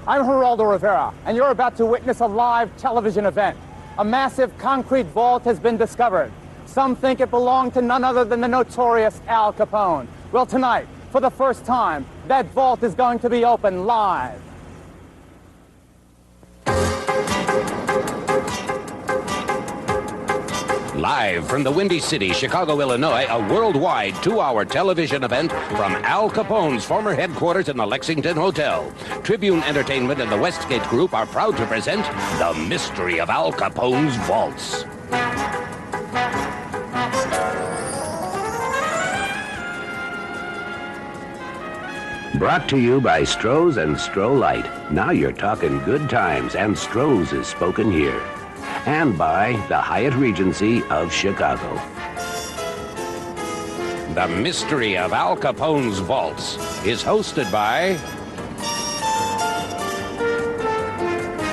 I'm Geraldo Rivera, and you're about to witness a live television event. A massive concrete vault has been discovered. Some think it belonged to none other than the notorious Al Capone. Well, tonight, for the first time, that vault is going to be open live. Live from the Windy City, Chicago, Illinois, a worldwide 2-hour television event from Al Capone's former headquarters in the Lexington Hotel. Tribune Entertainment and the Westgate Group are proud to present The Mystery of Al Capone's Vaults. Brought to you by Stroh's and Stroh Light. Now you're talking good times, and Stroh's is spoken here. And by the Hyatt Regency of Chicago. The Mystery of Al Capone's Vaults is hosted by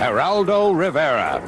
Geraldo Rivera.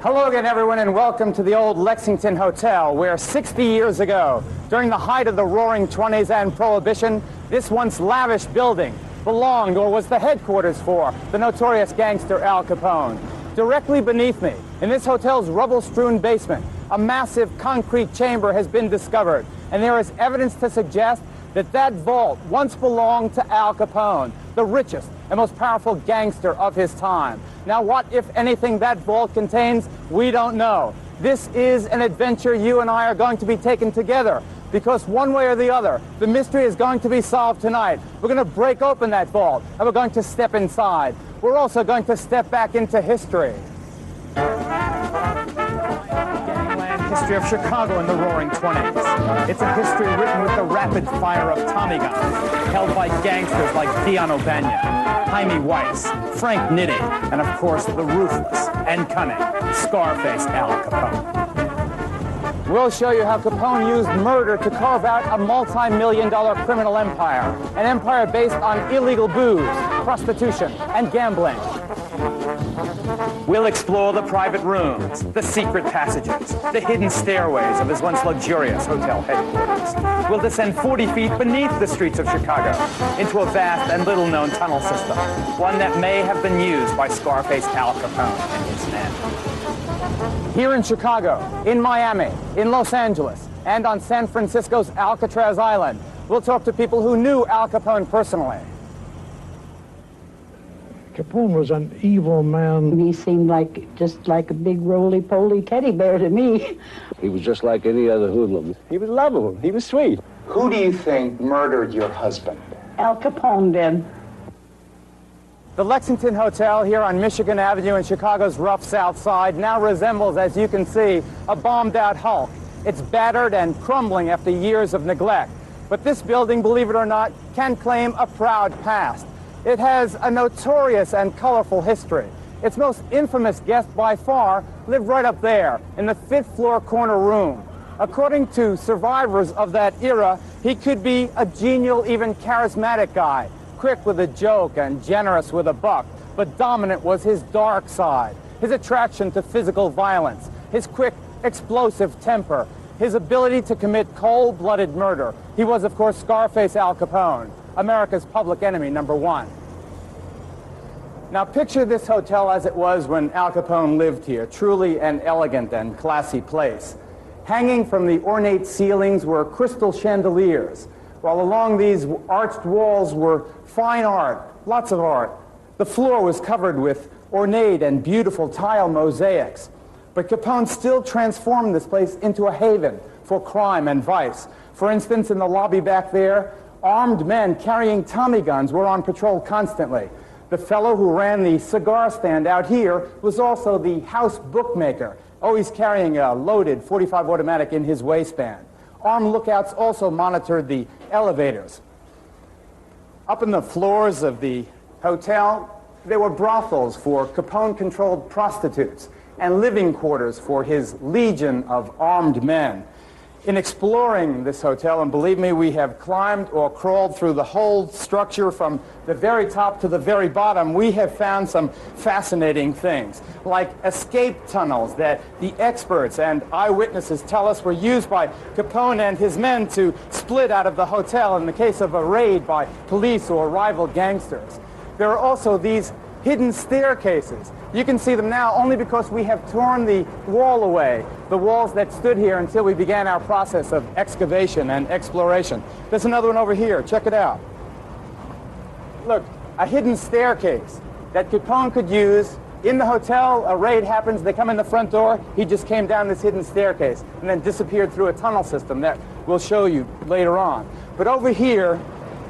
Hello again, everyone, and welcome to the old Lexington Hotel, where 60 years ago, during the height of the Roaring '20s and Prohibition, this once lavish building belonged or was the headquarters for the notorious gangster Al Capone. Directly beneath me, in this hotel's rubble-strewn basement, a massive concrete chamber has been discovered, and there is evidence to suggest that that vault once belonged to Al Capone, the richest and most powerful gangster of his time. Now, what, if anything, that vault contains, we don't know. This is an adventure you and I are going to be taking together, because one way or the other, the mystery is going to be solved tonight. We're going to break open that vault, and we're going to step inside. We're also going to step back into history. Gangland history of Chicago in the Roaring '20s. It's a history written with the rapid fire of Tommy guns, held by gangsters like Dion O'Banya, Jaime Weiss, Frank Nitti, and of course the ruthless and cunning Scarface Al Capone. We'll show you how Capone used murder to carve out a multi-million-dollar criminal empire, an empire based on illegal booze, prostitution, and gambling. We'll explore the private rooms, the secret passages, the hidden stairways of his once luxurious hotel headquarters. We'll descend 40 feet beneath the streets of Chicago into a vast and little-known tunnel system, one that may have been used by Scarface Al Capone and his men. Here in Chicago, in Miami, in Los Angeles, and on San Francisco's Alcatraz Island, we'll talk to people who knew Al Capone personally. Capone was an evil man. He seemed just like a big roly-poly teddy bear to me. He was just like any other hoodlum. He was lovable. He was sweet. Who do you think murdered your husband? Al Capone did. The Lexington Hotel here on Michigan Avenue in Chicago's rough South Side now resembles, as you can see, a bombed-out hulk. It's battered and crumbling after years of neglect. But this building, believe it or not, can claim a proud past. It has a notorious and colorful history. Its most infamous guest by far lived right up there in the 5th floor corner room. According to survivors of that era, he could be a genial, even charismatic guy, quick with a joke and generous with a buck, but dominant was his dark side, his attraction to physical violence, his quick, explosive temper, his ability to commit cold-blooded murder. He was, of course, Scarface Al Capone, America's public enemy #1. Now picture this hotel as it was when Al Capone lived here, truly an elegant and classy place. Hanging from the ornate ceilings were crystal chandeliers, while along these arched walls were fine art, lots of art. The floor was covered with ornate and beautiful tile mosaics. But Capone still transformed this place into a haven for crime and vice. For instance, in the lobby back there, armed men carrying Tommy guns were on patrol constantly. The fellow who ran the cigar stand out here was also the house bookmaker, always carrying a loaded .45 automatic in his waistband. Armed lookouts also monitored the elevators. Up in the floors of the hotel, there were brothels for Capone-controlled prostitutes and living quarters for his legion of armed men. In exploring this hotel, and believe me, we have climbed or crawled through the whole structure from the very top to the very bottom, we have found some fascinating things, like escape tunnels that the experts and eyewitnesses tell us were used by Capone and his men to split out of the hotel in the case of a raid by police or rival gangsters. There are also these hidden staircases. You can see them now only because we have torn the wall away, the walls that stood here until we began our process of excavation and exploration. There's another one over here. Check it out. Look, a hidden staircase that Capone could use. In the hotel, a raid happens, they come in the front door, he just came down this hidden staircase and then disappeared through a tunnel system that we'll show you later on. But over here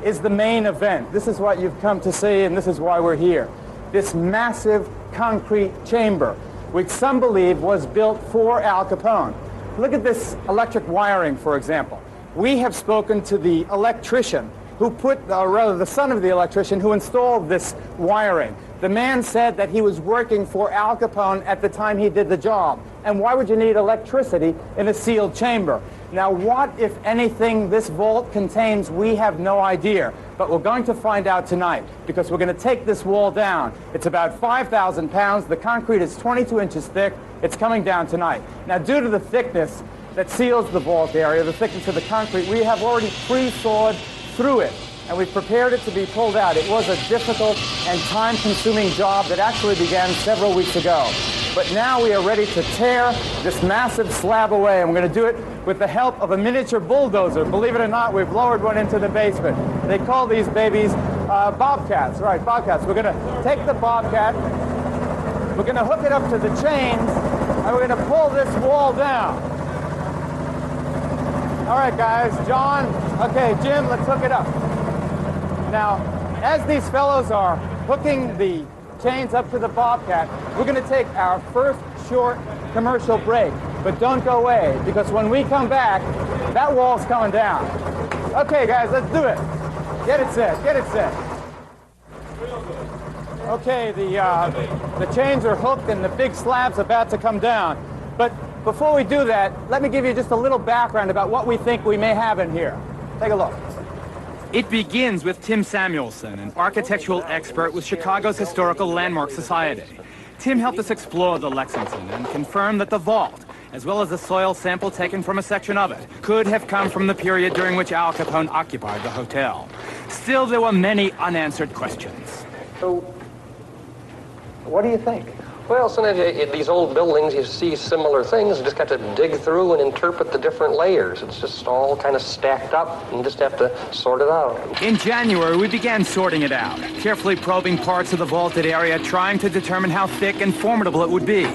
is the main event. This is what you've come to see, and this is why we're here. This massive concrete chamber, which some believe was built for Al Capone. Look at this electric wiring, for example. We have spoken to the electrician who put, or rather the son of the electrician who installed this wiring. The man said that he was working for Al Capone at the time he did the job. And why would you need electricity in a sealed chamber? Now, what, if anything, this vault contains, we have no idea. But we're going to find out tonight, because we're going to take this wall down. It's about 5,000 pounds. The concrete is 22 inches thick. It's coming down tonight. Now, due to the thickness that seals the vault area, the thickness of the concrete, we have already pre-sawed through it, and we've prepared it to be pulled out. It was a difficult and time-consuming job that actually began several weeks ago. But now we are ready to tear this massive slab away, and we're going to do it with the help of a miniature bulldozer. Believe it or not, we've lowered one into the basement. They call these babies bobcats. Right, bobcats. We're going to take the bobcat, we're going to hook it up to the chains, and we're going to pull this wall down. All right, guys, John, okay, Jim, let's hook it up. Now, as these fellows are hooking the chains up to the bobcat, we're going to take our first short commercial break. But don't go away, because when we come back, that wall's coming down. Okay, guys, let's do it. Get it set, get it set. Okay, the chains are hooked and the big slab's about to come down. But before we do that, let me give you just a little background about what we think we may have in here. Take a look. It begins with Tim Samuelson, an architectural expert with Chicago's Historical Landmark Society. Tim helped us explore the Lexington and confirm that the vault, as well as the soil sample taken from a section of it, could have come from the period during which Al Capone occupied the hotel. Still, there were many unanswered questions. So, what do you think? Well, sometimes in these old buildings, you see similar things. You just got to dig through and interpret the different layers. It's just all kind of stacked up, and you just have to sort it out. In January, we began sorting it out, carefully probing parts of the vaulted area, trying to determine how thick and formidable it would be.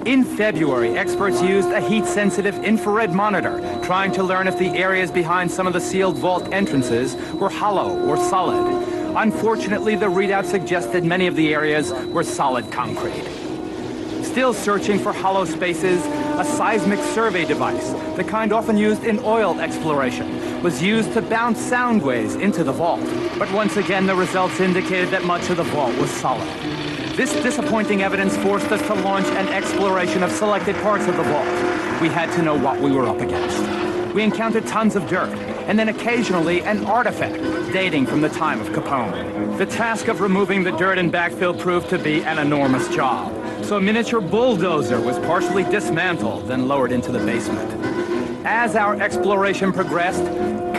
In February, experts used a heat-sensitive infrared monitor, trying to learn if the areas behind some of the sealed vault entrances were hollow or solid. Unfortunately, the readout suggested many of the areas were solid concrete. Still searching for hollow spaces, a seismic survey device, the kind often used in oil exploration, was used to bounce sound waves into the vault. But once again, the results indicated that much of the vault was solid. This disappointing evidence forced us to launch an exploration of selected parts of the vault. We had to know what we were up against. We encountered tons of dirt, and then occasionally an artifact dating from the time of Capone. The task of removing the dirt and backfill proved to be an enormous job, so a miniature bulldozer was partially dismantled and lowered into the basement. As our exploration progressed,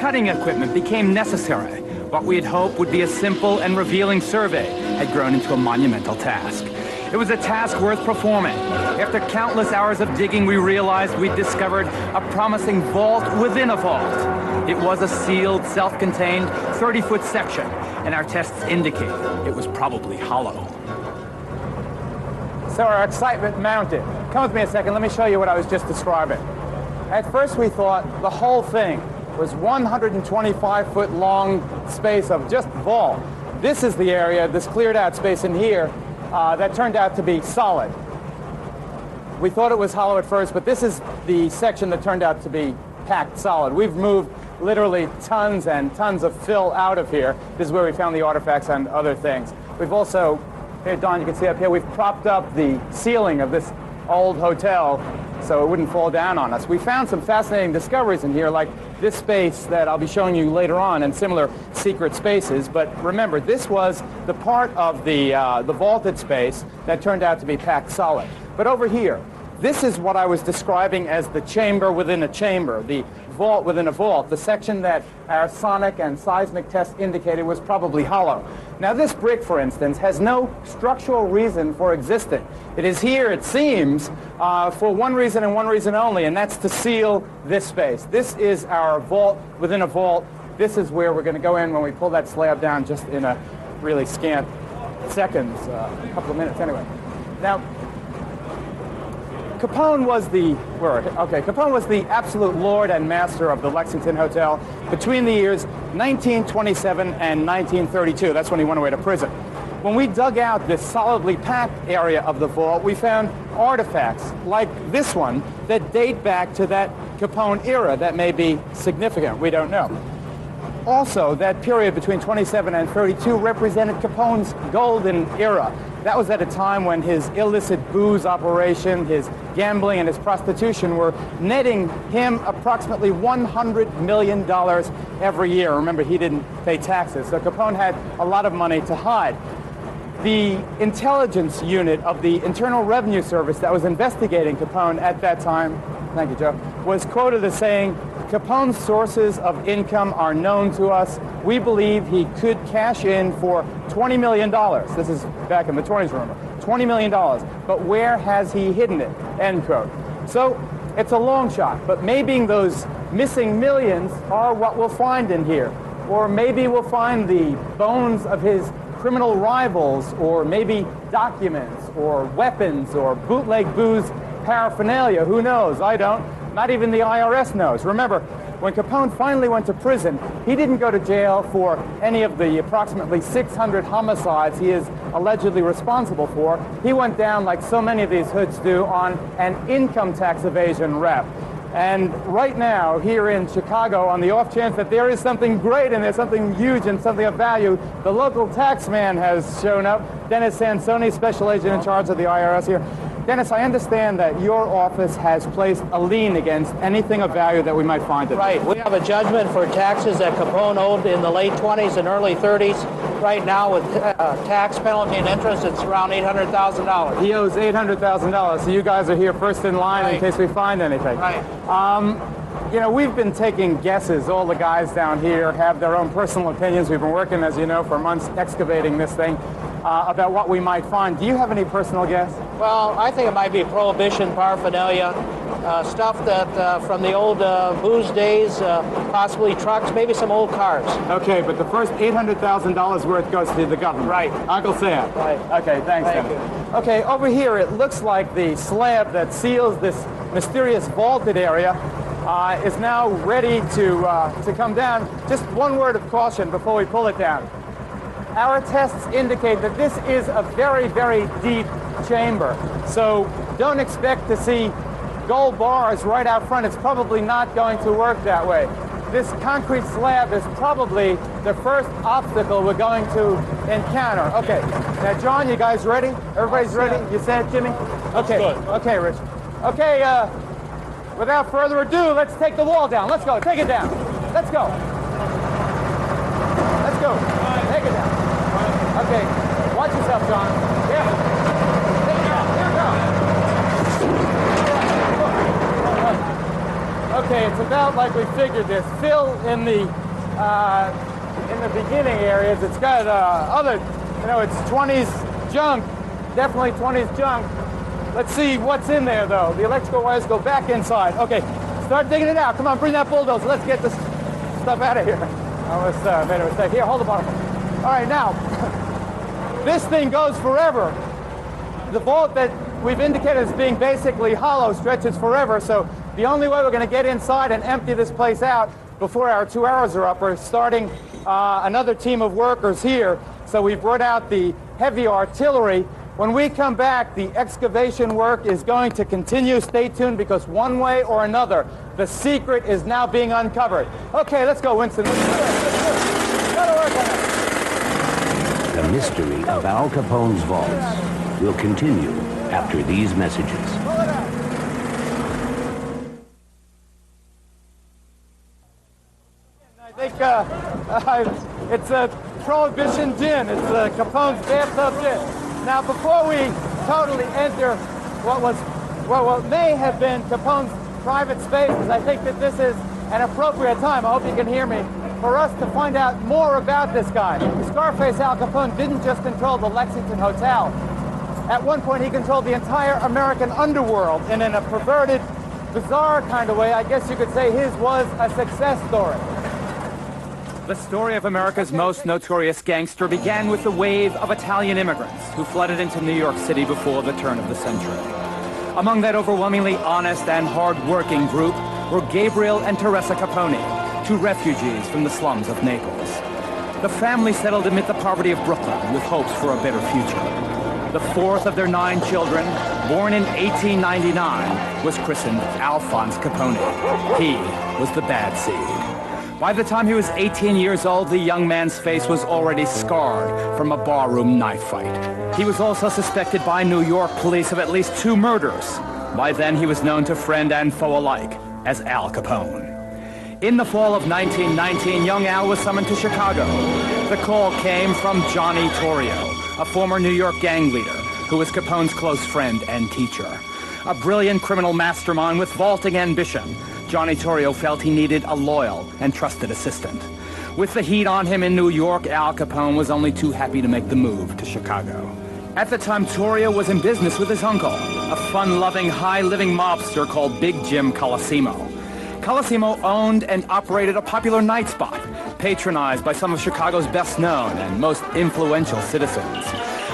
cutting equipment became necessary. What we had hoped would be a simple and revealing survey had grown into a monumental task. It was a task worth performing. After countless hours of digging, we realized we'd discovered a promising vault within a vault. It was a sealed, self-contained, 30-foot section, and our tests indicated it was probably hollow. So our excitement mounted. Come with me a second, let me show you what I was just describing. At first we thought the whole thing was 125-foot long space of just vault. This is the area, this cleared out space in here, that turned out to be solid. We thought it was hollow at first, but this is the section that turned out to be packed solid. We've moved literally tons and tons of fill out of here. This is where we found the artifacts and other things. We've also, here, Don, you can see up here, we've propped up the ceiling of this old hotel so it wouldn't fall down on us. We found some fascinating discoveries in here, like this space that I'll be showing you later on, and similar secret spaces. But remember, this was the part of the vaulted space that turned out to be packed solid. But over here, this is what I was describing as the chamber within a chamber, the vault within a vault, the section that our sonic and seismic tests indicated was probably hollow. Now this brick, for instance, has no structural reason for existing. It is here, it seems, for one reason and one reason only, and that's to seal this space. This is our vault within a vault. This is where we're going to go in when we pull that slab down, just in a really scant seconds, a couple of minutes anyway. Now, Capone was the absolute lord and master of the Lexington Hotel between the years 1927 and 1932. That's when he went away to prison. When we dug out this solidly packed area of the vault, we found artifacts like this one that date back to that Capone era that may be significant. We don't know. Also, that period between 27 and 32 represented Capone's golden era. That was at a time when his illicit booze operation, his gambling, and his prostitution were netting him approximately $100 million every year. Remember, he didn't pay taxes, so Capone had a lot of money to hide. The intelligence unit of the Internal Revenue Service that was investigating Capone at that time, thank you, Joe, was quoted as saying, "Capone's sources of income are known to us. We believe he could cash in for $20 million. This is back in the 20s, remember. $20 million. But where has he hidden it?" End quote. So it's a long shot, but maybe those missing millions are what we'll find in here. Or maybe we'll find the bones of his criminal rivals, or maybe documents, or weapons, or bootleg booze paraphernalia. Who knows? I don't. Not even the IRS knows. Remember, when Capone finally went to prison, he didn't go to jail for any of the approximately 600 homicides he is allegedly responsible for. He went down, like so many of these hoods do, on an income tax evasion rep. And right now, here in Chicago, on the off chance that there is something great and there's something huge and something of value, the local tax man has shown up. Dennis Sansoni, special agent in charge of the IRS here. Dennis, I understand that your office has placed a lien against anything of value that we might find. Right. We have a judgment for taxes that Capone owed in the late 20s and early 30s. Right now, with tax penalty and interest, it's around $800,000. He owes $800,000, so you guys are here first in line in case we find anything. Right. You know, we've been taking guesses. All the guys down here have their own personal opinions. We've been working, as you know, for months excavating this thing about what we might find. Do you have any personal guess? Well, I think it might be Prohibition paraphernalia, stuff that from the old booze days, possibly trucks, maybe some old cars. Okay, but the first $800,000 worth goes to the government. Right. Uncle Sam. Right. Okay, thanks, Thank Dennis. you. Okay, over here it looks like the slab that seals this mysterious vaulted area is now ready to come down. Just one word of caution before we pull it down. Our tests indicate that this is a very, very deep chamber. So don't expect to see gold bars right out front. It's probably not going to work that way. This concrete slab is probably the first obstacle we're going to encounter. Okay, now John, you guys ready? Everybody's ready? You said, Jimmy? Okay, okay, Rich. Okay, without further ado, let's take the wall down. Let's go, take it down. Let's go. Let's go, take it down. Okay, watch yourself, John. Yeah. Take it down, here it goes. Okay, it's about like we figured this. Fill in the beginning areas. It's got other, you know, it's 20s junk, definitely 20s junk. Let's see what's in there, though. The electrical wires go back inside. Okay, start digging it out. Come on, bring that bulldozer. Let's get this stuff out of here. I almost made a mistake. Here, hold the bottom. All right, now, this thing goes forever. The vault that we've indicated as being basically hollow stretches forever, so the only way we're going to get inside and empty this place out before our 2 hours are up, we're starting another team of workers here. So we brought out the heavy artillery. When we come back, the excavation work is going to continue. Stay tuned, because one way or another, the secret is now being uncovered. Okay, let's go, Winston. Let's go. Gotta work on it. The mystery of Al Capone's vaults will continue after these messages. It's a Prohibition gin. It's a Capone's bathtub gin. Now, before we totally enter what may have been Capone's private spaces, I think that this is an appropriate time, I hope you can hear me, for us to find out more about this guy. Scarface Al Capone didn't just control the Lexington Hotel. At one point, he controlled the entire American underworld, and in a perverted, bizarre kind of way, I guess you could say his was a success story. The story of America's most notorious gangster began with the wave of Italian immigrants who flooded into New York City before the turn of the century. Among that overwhelmingly honest and hard-working group were Gabriel and Teresa Capone, two refugees from the slums of Naples. The family settled amid the poverty of Brooklyn with hopes for a better future. The fourth of their 9 children, born in 1899, was christened Alphonse Capone. He was the bad seed. By the time he was 18 years old, the young man's face was already scarred from a barroom knife fight. He was also suspected by New York police of at least 2 murders. By then, he was known to friend and foe alike as Al Capone. In the fall of 1919, young Al was summoned to Chicago. The call came from Johnny Torrio, a former New York gang leader who was Capone's close friend and teacher. A brilliant criminal mastermind with vaulting ambition, Johnny Torrio felt he needed a loyal and trusted assistant. With the heat on him in New York, Al Capone was only too happy to make the move to Chicago. At the time, Torrio was in business with his uncle, a fun-loving, high-living mobster called Big Jim Colosimo. Colosimo owned and operated a popular night spot, patronized by some of Chicago's best-known and most influential citizens.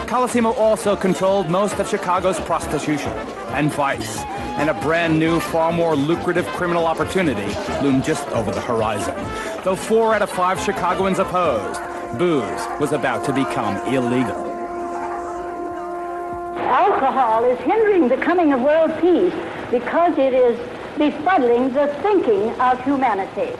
Colosimo also controlled most of Chicago's prostitution and vice, and a brand new, far more lucrative criminal opportunity loomed just over the horizon. Though 4 out of 5 Chicagoans opposed, booze was about to become illegal. Alcohol is hindering the coming of world peace because it is befuddling the thinking of humanity.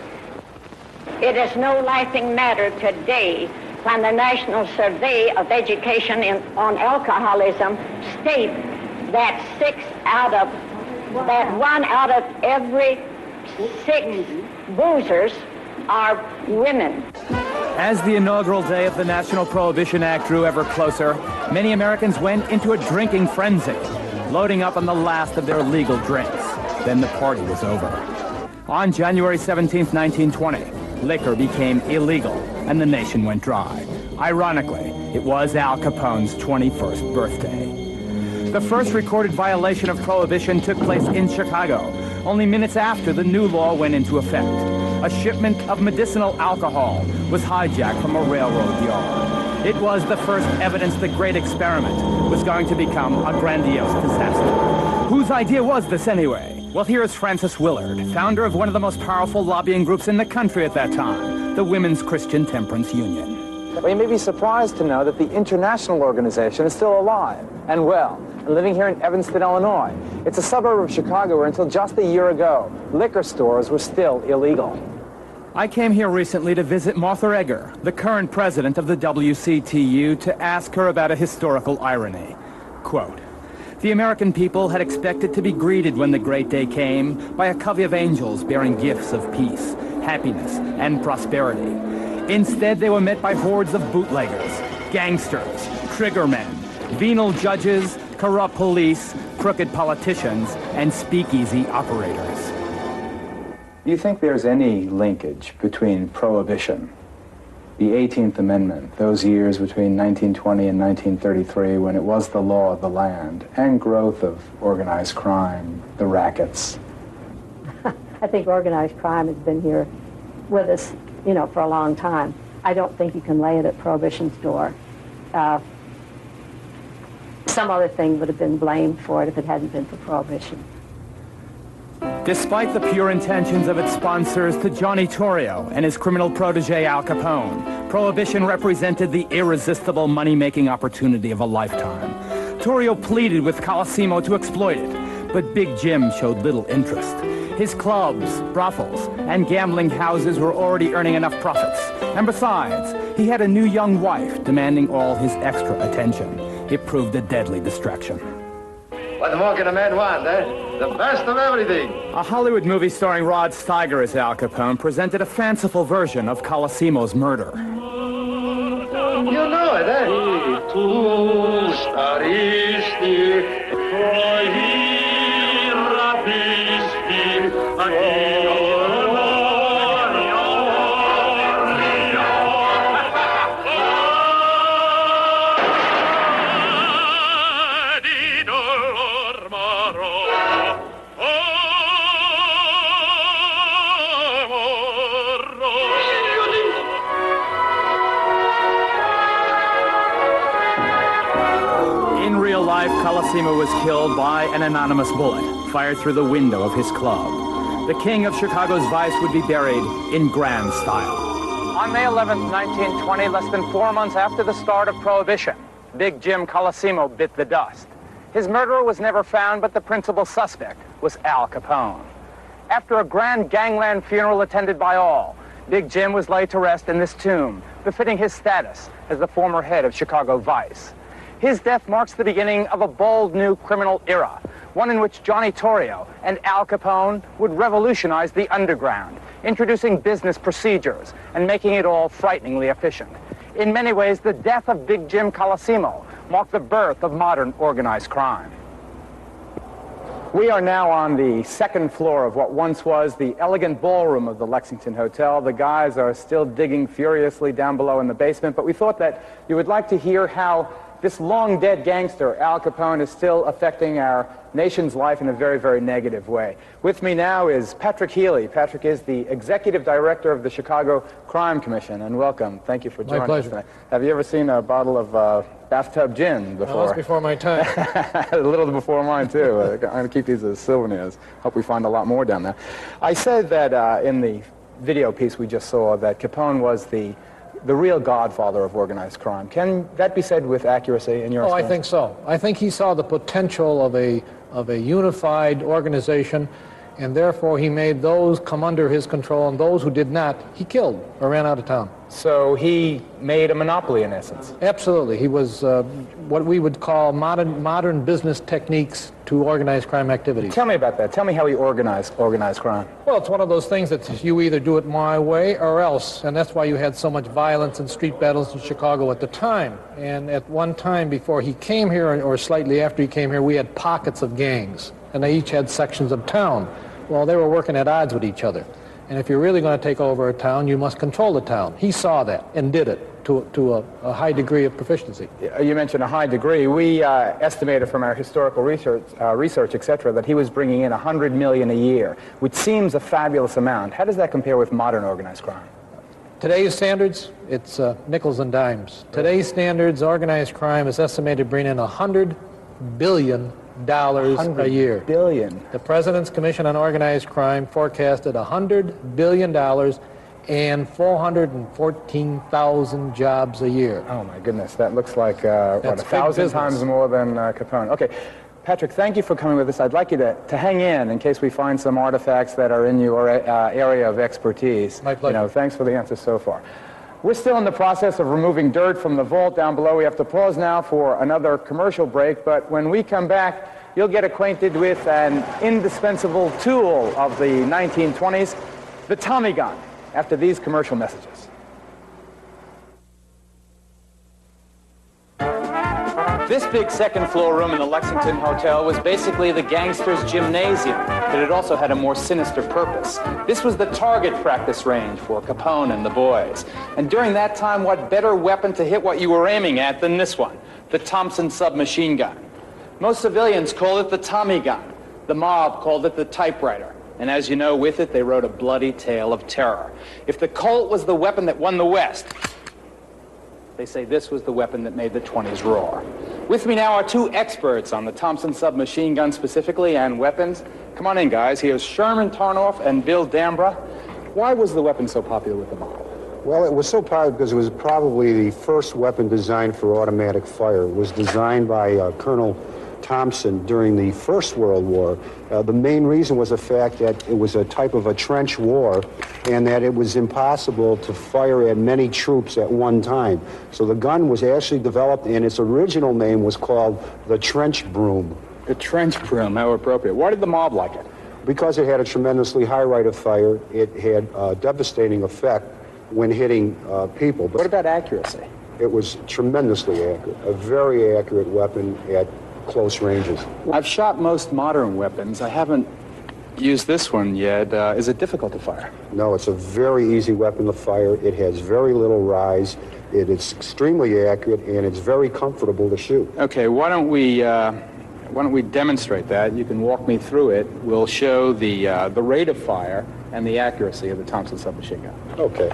It is no laughing matter today when the National Survey of Education on Alcoholism states that 1 out of every 6 boozers are women. As the inaugural day of the National Prohibition Act drew ever closer, many Americans went into a drinking frenzy, loading up on the last of their legal drinks. Then the party was over. On January 17, 1920, liquor became illegal and the nation went dry. Ironically, it was Al Capone's 21st birthday. The first recorded violation of Prohibition took place in Chicago, only minutes after the new law went into effect. A shipment of medicinal alcohol was hijacked from a railroad yard. It was the first evidence the great experiment was going to become a grandiose disaster. Whose idea was this anyway? Well, here is Frances Willard, founder of one of the most powerful lobbying groups in the country at that time, the Women's Christian Temperance Union. Well, you may be surprised to know that the international organization is still alive and well, and living here in Evanston, Illinois. It's a suburb of Chicago where until just a year ago, liquor stores were still illegal. I came here recently to visit Martha Egger, the current president of the WCTU, to ask her about a historical irony. Quote, "The American people had expected to be greeted when the great day came by a covey of angels bearing gifts of peace, happiness, and prosperity. Instead, they were met by hordes of bootleggers, gangsters, triggermen, venal judges, corrupt police, crooked politicians, and speakeasy operators." Do you think there's any linkage between Prohibition, the 18th Amendment, those years between 1920 and 1933 when it was the law of the land, and growth of organized crime, the rackets? I think organized crime has been here with us, for a long time. I don't think you can lay it at Prohibition's door. Some other thing would have been blamed for it if it hadn't been for Prohibition. Despite the pure intentions of its sponsors, to Johnny Torrio and his criminal protege Al Capone, Prohibition represented the irresistible money-making opportunity of a lifetime. Torrio pleaded with Colosimo to exploit it, but Big Jim showed little interest. His clubs, brothels, and gambling houses were already earning enough profits. And besides, he had a new young wife demanding all his extra attention. It proved a deadly distraction. What more can a man want, eh? The best of everything. A Hollywood movie starring Rod Steiger as Al Capone presented a fanciful version of Colosimo's murder. You know it, eh? Colosimo was killed by an anonymous bullet fired through the window of his club. The king of Chicago's vice would be buried in grand style. On May 11th, 1920, less than 4 months after the start of Prohibition, Big Jim Colosimo bit the dust. His murderer was never found, but the principal suspect was Al Capone. After a grand gangland funeral attended by all, Big Jim was laid to rest in this tomb, befitting his status as the former head of Chicago Vice. His death marks the beginning of a bold new criminal era, one in which Johnny Torrio and Al Capone would revolutionize the underground, introducing business procedures and making it all frighteningly efficient. In many ways, the death of Big Jim Colosimo marked the birth of modern organized crime. We are now on the second floor of what once was the elegant ballroom of the Lexington Hotel. The guys are still digging furiously down below in the basement, but we thought that you would like to hear how this long-dead gangster, Al Capone, is still affecting our nation's life in a very, very negative way. With me now is Patrick Healy. Patrick is the Executive Director of the Chicago Crime Commission, and welcome. Thank you for joining us tonight. Have you ever seen a bottle of bathtub gin before? No, that's before my time. A little before mine, too. I'm going to keep these as souvenirs. Hope we find a lot more down there. I said that in the video piece we just saw that Capone was the real godfather of organized crime. Can that be said with accuracy in your experience? I think so. I think he saw the potential of a unified organization, and therefore he made those come under his control, and those who did not, he killed or ran out of town. So he made a monopoly, in essence? Absolutely. He was what we would call modern business techniques to organized crime activities. Tell me about that. Tell me how he organized crime. Well, it's one of those things that you either do it my way or else, and that's why you had so much violence and street battles in Chicago at the time. And at one time before he came here, or slightly after he came here, we had pockets of gangs, and they each had sections of town. Well, they were working at odds with each other. And if you're really going to take over a town, you must control the town. He saw that and did it to a high degree of proficiency. You mentioned a high degree. We estimated from our historical research, etc., that he was bringing in $100 million a year, which seems a fabulous amount. How does that compare with modern organized crime? Today's standards, it's nickels and dimes. Today's standards, organized crime is estimated to bring in $100 billion a year. Billion. The President's Commission on Organized Crime forecasted $100 billion and 414,000 jobs a year. Oh my goodness, that looks like what, 1,000 times more than Capone. Okay, Patrick, thank you for coming with us. I'd like you to hang in case we find some artifacts that are in your area of expertise. My pleasure. Thanks for the answers so far. We're still in the process of removing dirt from the vault down below. We have to pause now for another commercial break, but when we come back, you'll get acquainted with an indispensable tool of the 1920s, the Tommy gun, after these commercial messages. This big second floor room in the Lexington Hotel was basically the gangsters' gymnasium, but it also had a more sinister purpose. This was the target practice range for Capone and the boys. And during that time, what better weapon to hit what you were aiming at than this one, the Thompson submachine gun. Most civilians call it the Tommy gun. The mob called it the typewriter. And as you know, with it, they wrote a bloody tale of terror. If the Colt was the weapon that won the West, they say this was the weapon that made the 20s roar. With me now are two experts on the Thompson submachine gun specifically and weapons. Come on in, guys. Here's Sherman Tarnoff and Bill Dambra. Why was the weapon so popular with the mob? Well, it was so popular because it was probably the first weapon designed for automatic fire. It was designed by Colonel Thompson during the First World War. The main reason was the fact that it was a type of a trench war and that it was impossible to fire at many troops at one time. So the gun was actually developed, and its original name was called the trench broom. A trench broom, how appropriate. Why did the mob like it? Because it had a tremendously high rate of fire, it had a devastating effect when hitting people. But What about accuracy? it was tremendously accurate, a very accurate weapon at close ranges. I've shot most modern weapons. I haven't used this one yet. Is it difficult to fire? No, it's a very easy weapon to fire. It has very little rise. It is extremely accurate, and it's very comfortable to shoot. Okay, why don't we demonstrate that? You can walk me through it. We'll show the rate of fire and the accuracy of the Thompson submachine gun. Okay.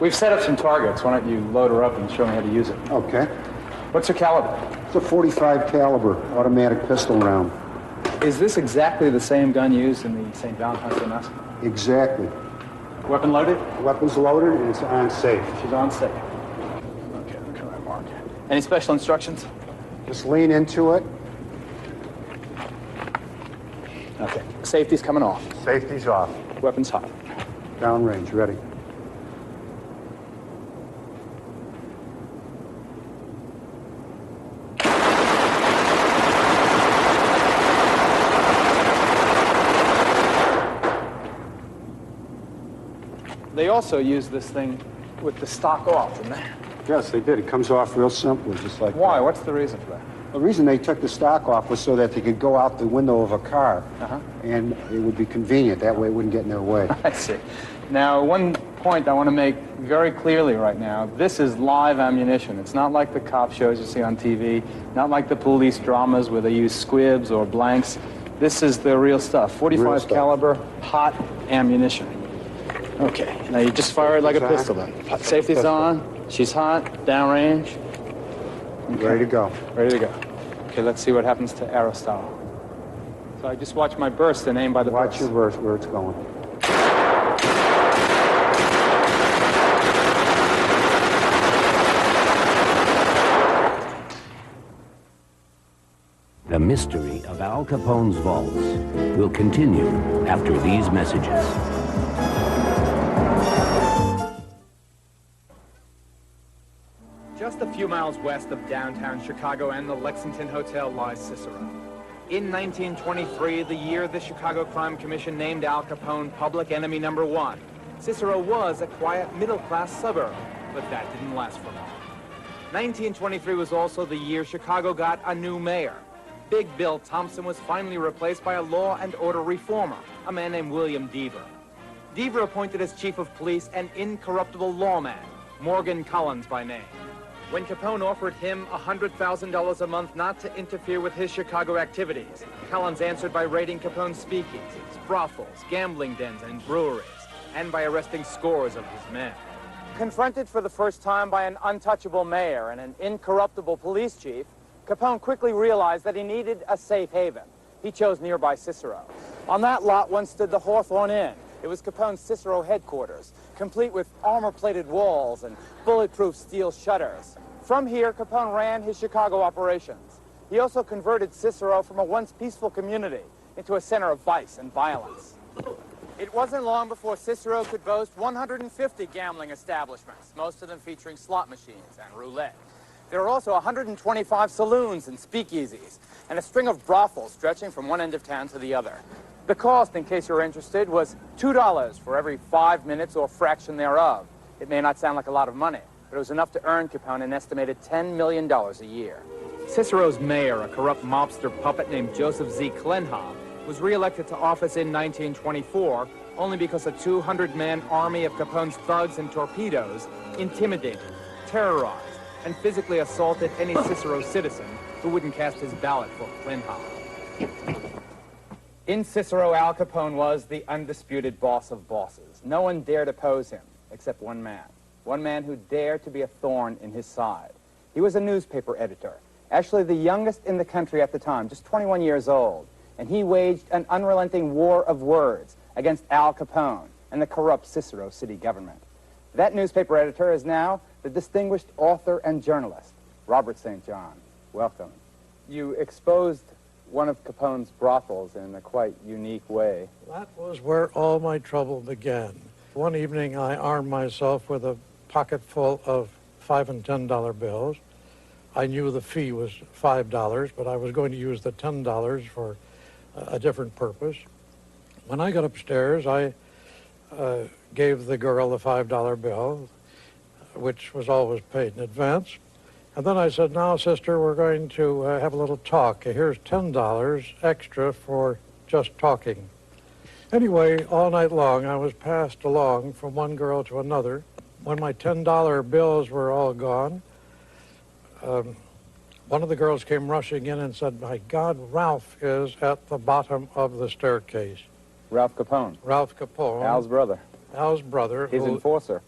We've set up some targets. Why don't you load her up and show me how to use it? Okay. What's her caliber? It's a .45 caliber automatic pistol round. Is this exactly the same gun used in the St. Valentine's Day Massacre? Exactly. Weapon loaded? Weapon's loaded, and it's on safe. She's on safe. Okay, look at that mark. Any special instructions? Just lean into it. Okay. Safety's coming off. Safety's off. Weapon's hot. Downrange, ready. They also use this thing with the stock off, didn't they? Yes, they did. It comes off real simply, just like Why? that. What's the reason for that? The reason they took the stock off was so that they could go out the window of a car, and it would be convenient. That way it wouldn't get in their way. I see. Now, one point I want to make very clearly right now, this is live ammunition. It's not like the cop shows you see on TV, not like the police dramas where they use squibs or blanks. This is the real stuff. 45 caliber, hot ammunition. Okay, now you just fire it like a pistol then. Safety's on, she's hot, downrange. Okay. Ready to go. Ready to go. Okay, let's see what happens to Aristotle. So I just watch my burst and aim by the burst. Watch your burst where it's going. The mystery of Al Capone's vaults will continue after these messages. Just a few miles west of downtown Chicago and the Lexington Hotel lies Cicero. In 1923, the year the Chicago Crime Commission named Al Capone public enemy number 1, Cicero was a quiet middle-class suburb, but that didn't last for long. 1923 was also the year Chicago got a new mayor. Big Bill Thompson was finally replaced by a law and order reformer, a man named William Deaver. Deaver appointed as chief of police an incorruptible lawman, Morgan Collins by name. When Capone offered him $100,000 a month not to interfere with his Chicago activities, Collins answered by raiding Capone's speakeasies, brothels, gambling dens, and breweries, and by arresting scores of his men. Confronted for the first time by an untouchable mayor and an incorruptible police chief, Capone quickly realized that he needed a safe haven. He chose nearby Cicero. On that lot once stood the Hawthorne Inn. It was Capone's Cicero headquarters, complete with armor-plated walls and bulletproof steel shutters. From here, Capone ran his Chicago operations. He also converted Cicero from a once peaceful community into a center of vice and violence. It wasn't long before Cicero could boast 150 gambling establishments, most of them featuring slot machines and roulette. There are also 125 saloons and speakeasies, and a string of brothels stretching from one end of town to the other. The cost, in case you're interested, was $2 for every 5 minutes or fraction thereof. It may not sound like a lot of money, but it was enough to earn Capone an estimated $10 million a year. Cicero's mayor, a corrupt mobster puppet named Joseph Z. Klenhoff, was re-elected to office in 1924 only because a 200-man army of Capone's thugs and torpedoes intimidated, terrorized, and physically assaulted any Cicero citizen who wouldn't cast his ballot for Klenhoff. In Cicero, Al Capone was the undisputed boss of bosses. No one dared oppose him, except one man who dared to be a thorn in his side. He was a newspaper editor, actually the youngest in the country at the time, just 21 years old, and he waged an unrelenting war of words against Al Capone and the corrupt Cicero city government. That newspaper editor is now the distinguished author and journalist, Robert St. John. Welcome. You exposed one of Capone's brothels in a quite unique way. That was where all my trouble began. One evening I armed myself with a pocket full of $5 and $10 bills. I knew the fee was $5, but I was going to use the $10 for a different purpose. When I got upstairs, I gave the girl the $5 bill, which was always paid in advance. And then I said, now, sister, we're going to have a little talk. Here's $10 extra for just talking. Anyway, all night long, I was passed along from one girl to another. When my $10 bills were all gone, one of the girls came rushing in and said, my God, Ralph is at the bottom of the staircase. Ralph Capone. Ralph Capone. Al's brother. Al's brother. His enforcer.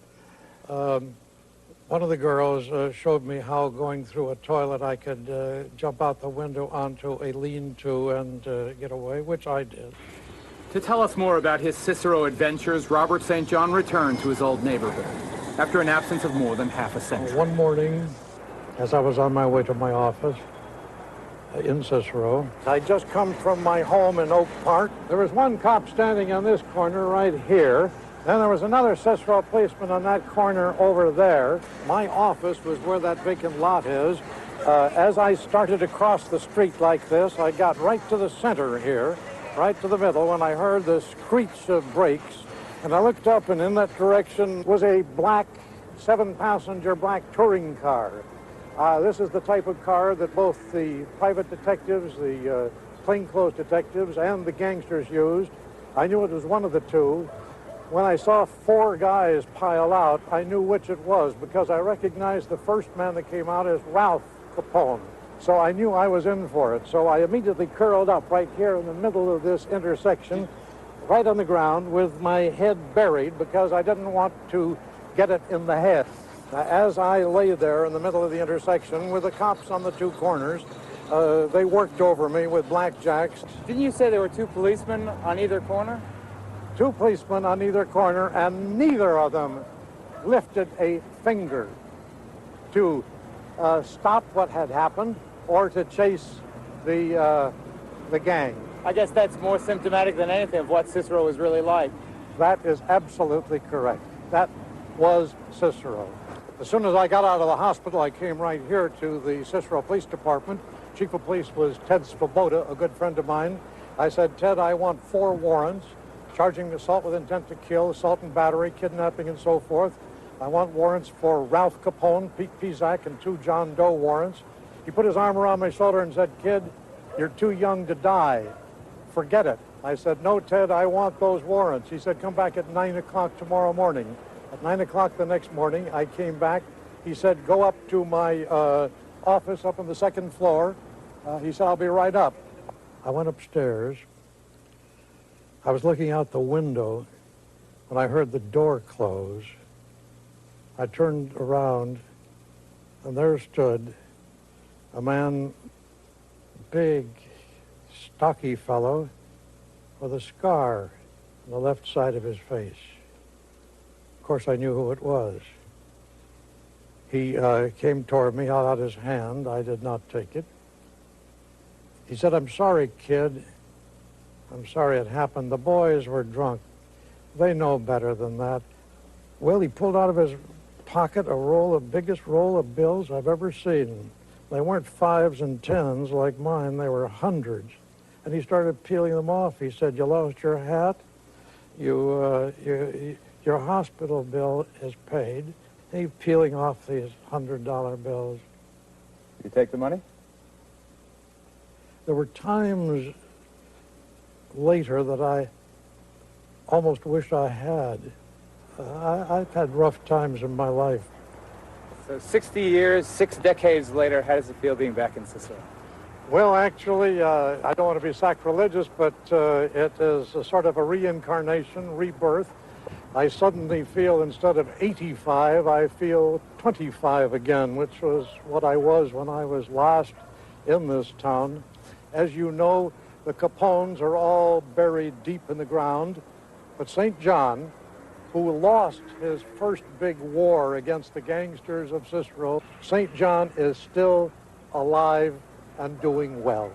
One of the girls showed me how going through a toilet I could jump out the window onto a lean-to and get away, which I did. To tell us more about his Cicero adventures, Robert St. John returned to his old neighborhood after an absence of more than half a century. One morning, as I was on my way to my office in Cicero, I'd just come from my home in Oak Park. There was one cop standing on this corner right here. Then there was another Cicero policeman on that corner over there. My office was where that vacant lot is. As I started to cross the street like this, I got right to the center here, right to the middle, when I heard the screech of brakes. And I looked up, and in that direction was a black, 7-passenger black touring car. This is the type of car that both the private detectives, the plainclothes detectives, and the gangsters used. I knew it was one of the two. When I saw 4 guys pile out, I knew which it was because I recognized the first man that came out as Ralph Capone. So I knew I was in for it. So I immediately curled up right here in the middle of this intersection, right on the ground with my head buried because I didn't want to get it in the head. As I lay there in the middle of the intersection with the cops on the 2 corners, they worked over me with blackjacks. Didn't you say there were 2 policemen on either corner? 2 policemen on either corner, and neither of them lifted a finger to stop what had happened or to chase the gang. I guess that's more symptomatic than anything of what Cicero was really like. That is absolutely correct. That was Cicero. As soon as I got out of the hospital, I came right here to the Cicero Police Department. Chief of Police was Ted Svoboda, a good friend of mine. I said, Ted, I want 4 warrants, charging assault with intent to kill, assault and battery, kidnapping, and so forth. I want warrants for Ralph Capone, Pete Pizak, and 2 John Doe warrants. He put his arm around my shoulder and said, kid, you're too young to die. Forget it. I said, no, Ted, I want those warrants. He said, come back at 9 o'clock tomorrow morning. At 9 o'clock the next morning, I came back. He said, go up to my office up on the 2nd floor. He said, I'll be right up. I went upstairs. I was looking out the window when I heard the door close. I turned around, and there stood a man, big, stocky fellow, with a scar on the left side of his face. Of course, I knew who it was. He came toward me, held out his hand. I did not take it. He said, I'm sorry, kid. I'm sorry it happened. The boys were drunk. They know better than that. Well, he pulled out of his pocket the biggest roll of bills I've ever seen. They weren't 5s and 10s like mine. They were hundreds. And he started peeling them off. He said, you lost your hat. Your hospital bill is paid. And he's peeling off these $100 bills. You take the money? There were times later that I almost wish I had. I've had rough times in my life. So 60 years, 6 decades later, how does it feel being back in Cicero? Well, actually, I don't want to be sacrilegious, but it is a sort of a reincarnation, rebirth. I suddenly feel, instead of 85, I feel 25 again, which was what I was when I was last in this town. As you know, the Capone'S are all buried deep in the ground, but St. John, who lost his first big war against the gangsters of Cicero, St. John is still alive and doing well.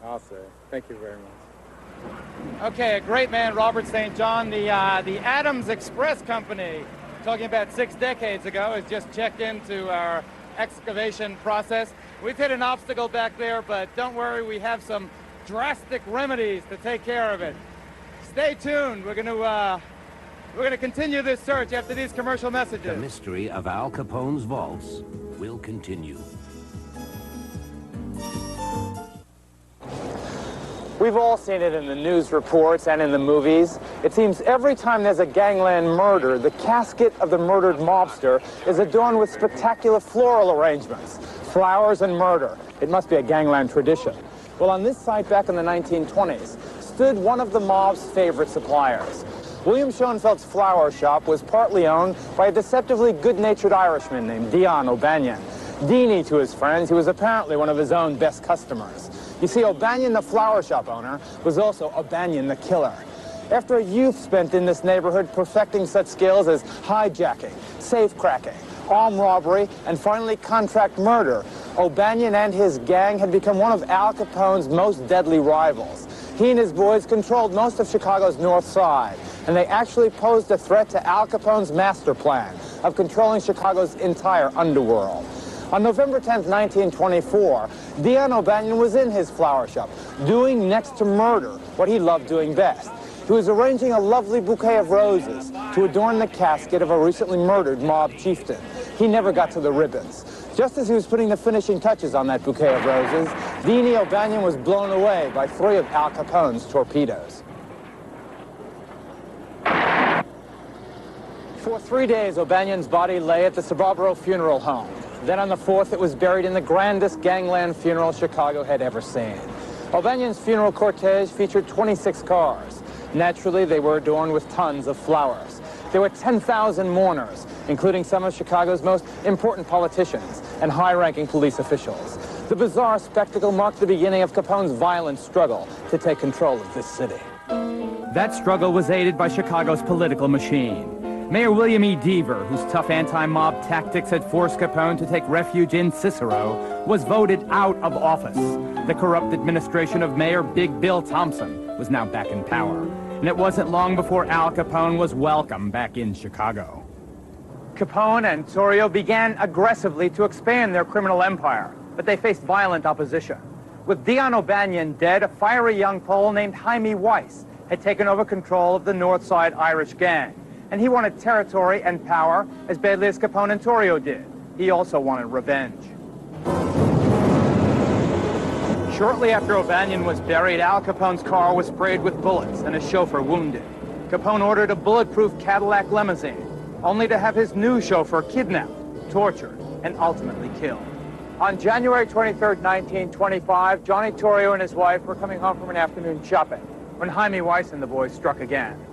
I'll say. Thank you very much. Okay, a great man, Robert St. John, the Adams Express Company, talking about 6 decades ago, has just checked into our excavation process. We've hit an obstacle back there, but don't worry, we have some drastic remedies to take care of it. Stay tuned. We're going to continue this search after these commercial messages. The mystery of Al Capone's vaults will continue. We've all seen it in the news reports and in the movies. It seems every time there's a gangland murder, the casket of the murdered mobster is adorned with spectacular floral arrangements, flowers and murder. It must be a gangland tradition. Well, on this site back in the 1920s stood one of the mob's favorite suppliers. William Schoenfeld's flower shop was partly owned by a deceptively good-natured Irishman named Dion O'Banion. Deanie to his friends, he was apparently one of his own best customers. You see, O'Banion, the flower shop owner, was also O'Banion, the killer. After a youth spent in this neighborhood perfecting such skills as hijacking, safe-cracking, armed robbery, and finally contract murder, O'Banion and his gang had become one of Al Capone's most deadly rivals. He and his boys controlled most of Chicago's north side, and they actually posed a threat to Al Capone's master plan of controlling Chicago's entire underworld. On November 10th, 1924, Dion O'Banion was in his flower shop, doing next to murder what he loved doing best. He was arranging a lovely bouquet of roses to adorn the casket of a recently murdered mob chieftain. He never got to the ribbons. Just as he was putting the finishing touches on that bouquet of roses, Deanie O'Banion was blown away by 3 of Al Capone's torpedoes. For 3 days, O'Banion's body lay at the Sababro Funeral Home. Then on the 4th, it was buried in the grandest gangland funeral Chicago had ever seen. O'Banion's funeral cortege featured 26 cars. Naturally, they were adorned with tons of flowers. There were 10,000 mourners, including some of Chicago's most important politicians and high-ranking police officials. The bizarre spectacle marked the beginning of Capone's violent struggle to take control of this city. That struggle was aided by Chicago's political machine. Mayor William E. Deaver, whose tough anti-mob tactics had forced Capone to take refuge in Cicero, was voted out of office. The corrupt administration of Mayor Big Bill Thompson was now back in power. And it wasn't long before Al Capone was welcome back in Chicago. Capone and Torrio began aggressively to expand their criminal empire, but they faced violent opposition. With Dion O'Banion dead, a fiery young Pole named Jaime Weiss had taken over control of the North Side Irish gang. And he wanted territory and power as badly as Capone and Torrio did. He also wanted revenge. Shortly after O'Banion was buried, Al Capone's car was sprayed with bullets and his chauffeur wounded. Capone ordered a bulletproof Cadillac limousine, only to have his new chauffeur kidnapped, tortured, and ultimately killed. On January 23rd, 1925, Johnny Torrio and his wife were coming home from an afternoon shopping when Jaime Weiss and the boys struck again.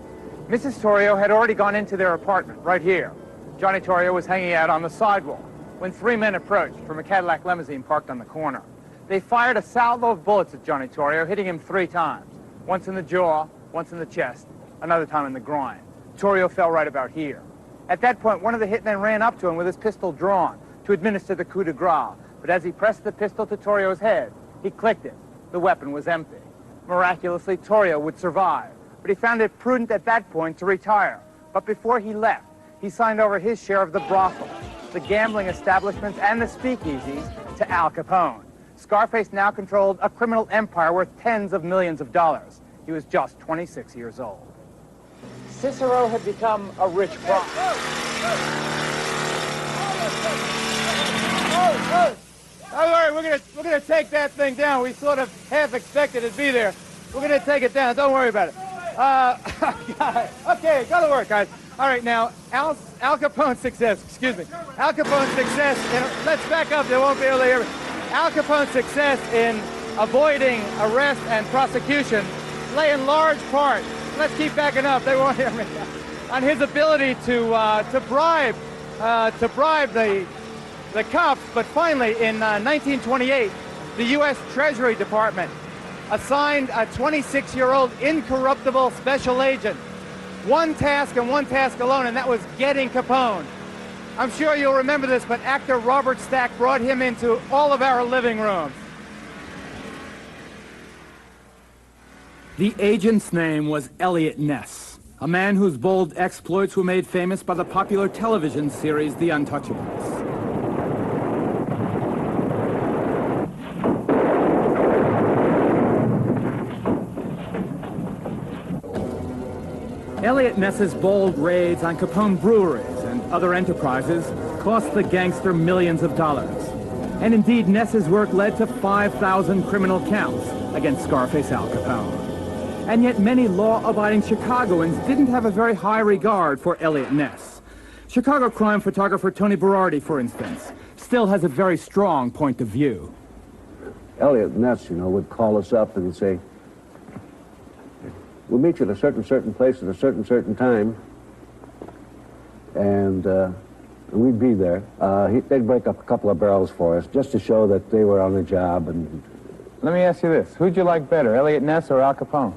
Mrs. Torrio had already gone into their apartment, right here. Johnny Torrio was hanging out on the sidewalk when 3 men approached from a Cadillac limousine parked on the corner. They fired a salvo of bullets at Johnny Torrio, hitting him 3 times. Once in the jaw, once in the chest, another time in the groin. Torrio fell right about here. At that point, one of the hitmen ran up to him with his pistol drawn to administer the coup de grace. But as he pressed the pistol to Torrio's head, he clicked it. The weapon was empty. Miraculously, Torrio would survive. But he found it prudent at that point to retire. But before he left, he signed over his share of the brothels, the gambling establishments, and the speakeasies to Al Capone. Scarface now controlled a criminal empire worth tens of millions of dollars. He was just 26 years old. Cicero had become a rich prophet. Don't worry, we're gonna take that thing down. We sort of half expected it to be there. We're gonna take it down. Don't worry about it. Okay, go to work, guys. All right, now, Al Capone's success, Al Capone's success, let's back up, they won't be able to hear me. Al Capone's success in avoiding arrest and prosecution lay in large part, let's keep backing up, they won't hear me, on his ability to bribe the cops. But finally, in 1928, the U.S. Treasury Department assigned a 26-year-old incorruptible special agent one task and one task alone, and that was getting Capone. I'm sure you'll remember this, but actor Robert Stack brought him into all of our living rooms. The agent's name was Elliot Ness, a man whose bold exploits were made famous by the popular television series The Untouchables. Elliot Ness's bold raids on Capone breweries and other enterprises cost the gangster millions of dollars. And indeed, Ness's work led to 5,000 criminal counts against Scarface Al Capone. And yet many law-abiding Chicagoans didn't have a very high regard for Elliot Ness. Chicago crime photographer Tony Berardi, for instance, still has a very strong point of view. Elliot Ness, you know, would call us up and say, we'll meet you at a certain place at a certain time, and we'd be there. They'd break up a couple of barrels for us just to show that they were on the job. And Let me ask you this. Who'd you like better, Elliot Ness or Al Capone?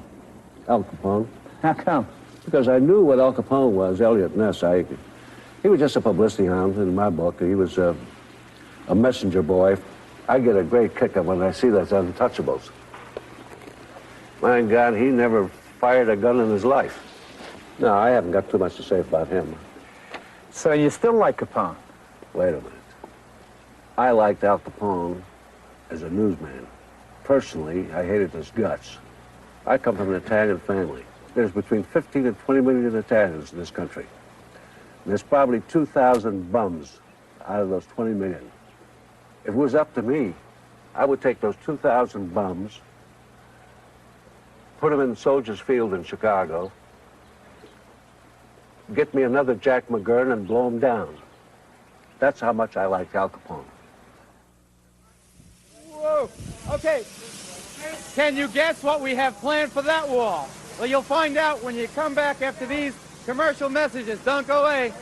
Al Capone. How come? Because I knew what Al Capone was. Elliot Ness, he was just a publicity hound in my book. He was a messenger boy. I get a great kick up when I see those untouchables. My God, he never fired a gun in his life. No, I haven't got too much to say about him. So you still like Capone? Wait a minute. I liked Al Capone as a newsman. Personally, I hated his guts. I come from an Italian family. There's between 15 and 20 million Italians in this country. And there's probably 2,000 bums out of those 20 million. If it was up to me, I would take those 2,000 bums, put them in Soldiers Field in Chicago, get me another Jack McGurn and blow him down. That's how much I liked Al Capone. Whoa, okay. Can you guess what we have planned for that wall? Well, you'll find out when you come back after these commercial messages. Don't go away.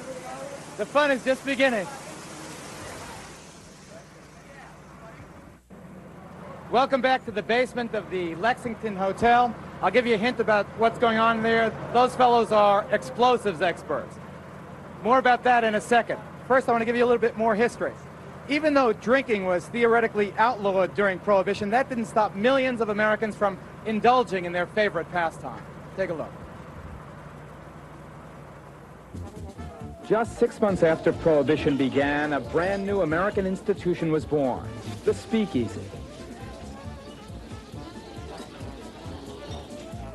The fun is just beginning. Welcome back to the basement of the Lexington Hotel. I'll give you a hint about what's going on there. Those fellows are explosives experts. More about that in a second. First, I want to give you a little bit more history. Even though drinking was theoretically outlawed during Prohibition, that didn't stop millions of Americans from indulging in their favorite pastime. Take a look. Just 6 months after Prohibition began, a brand new American institution was born, the speakeasy.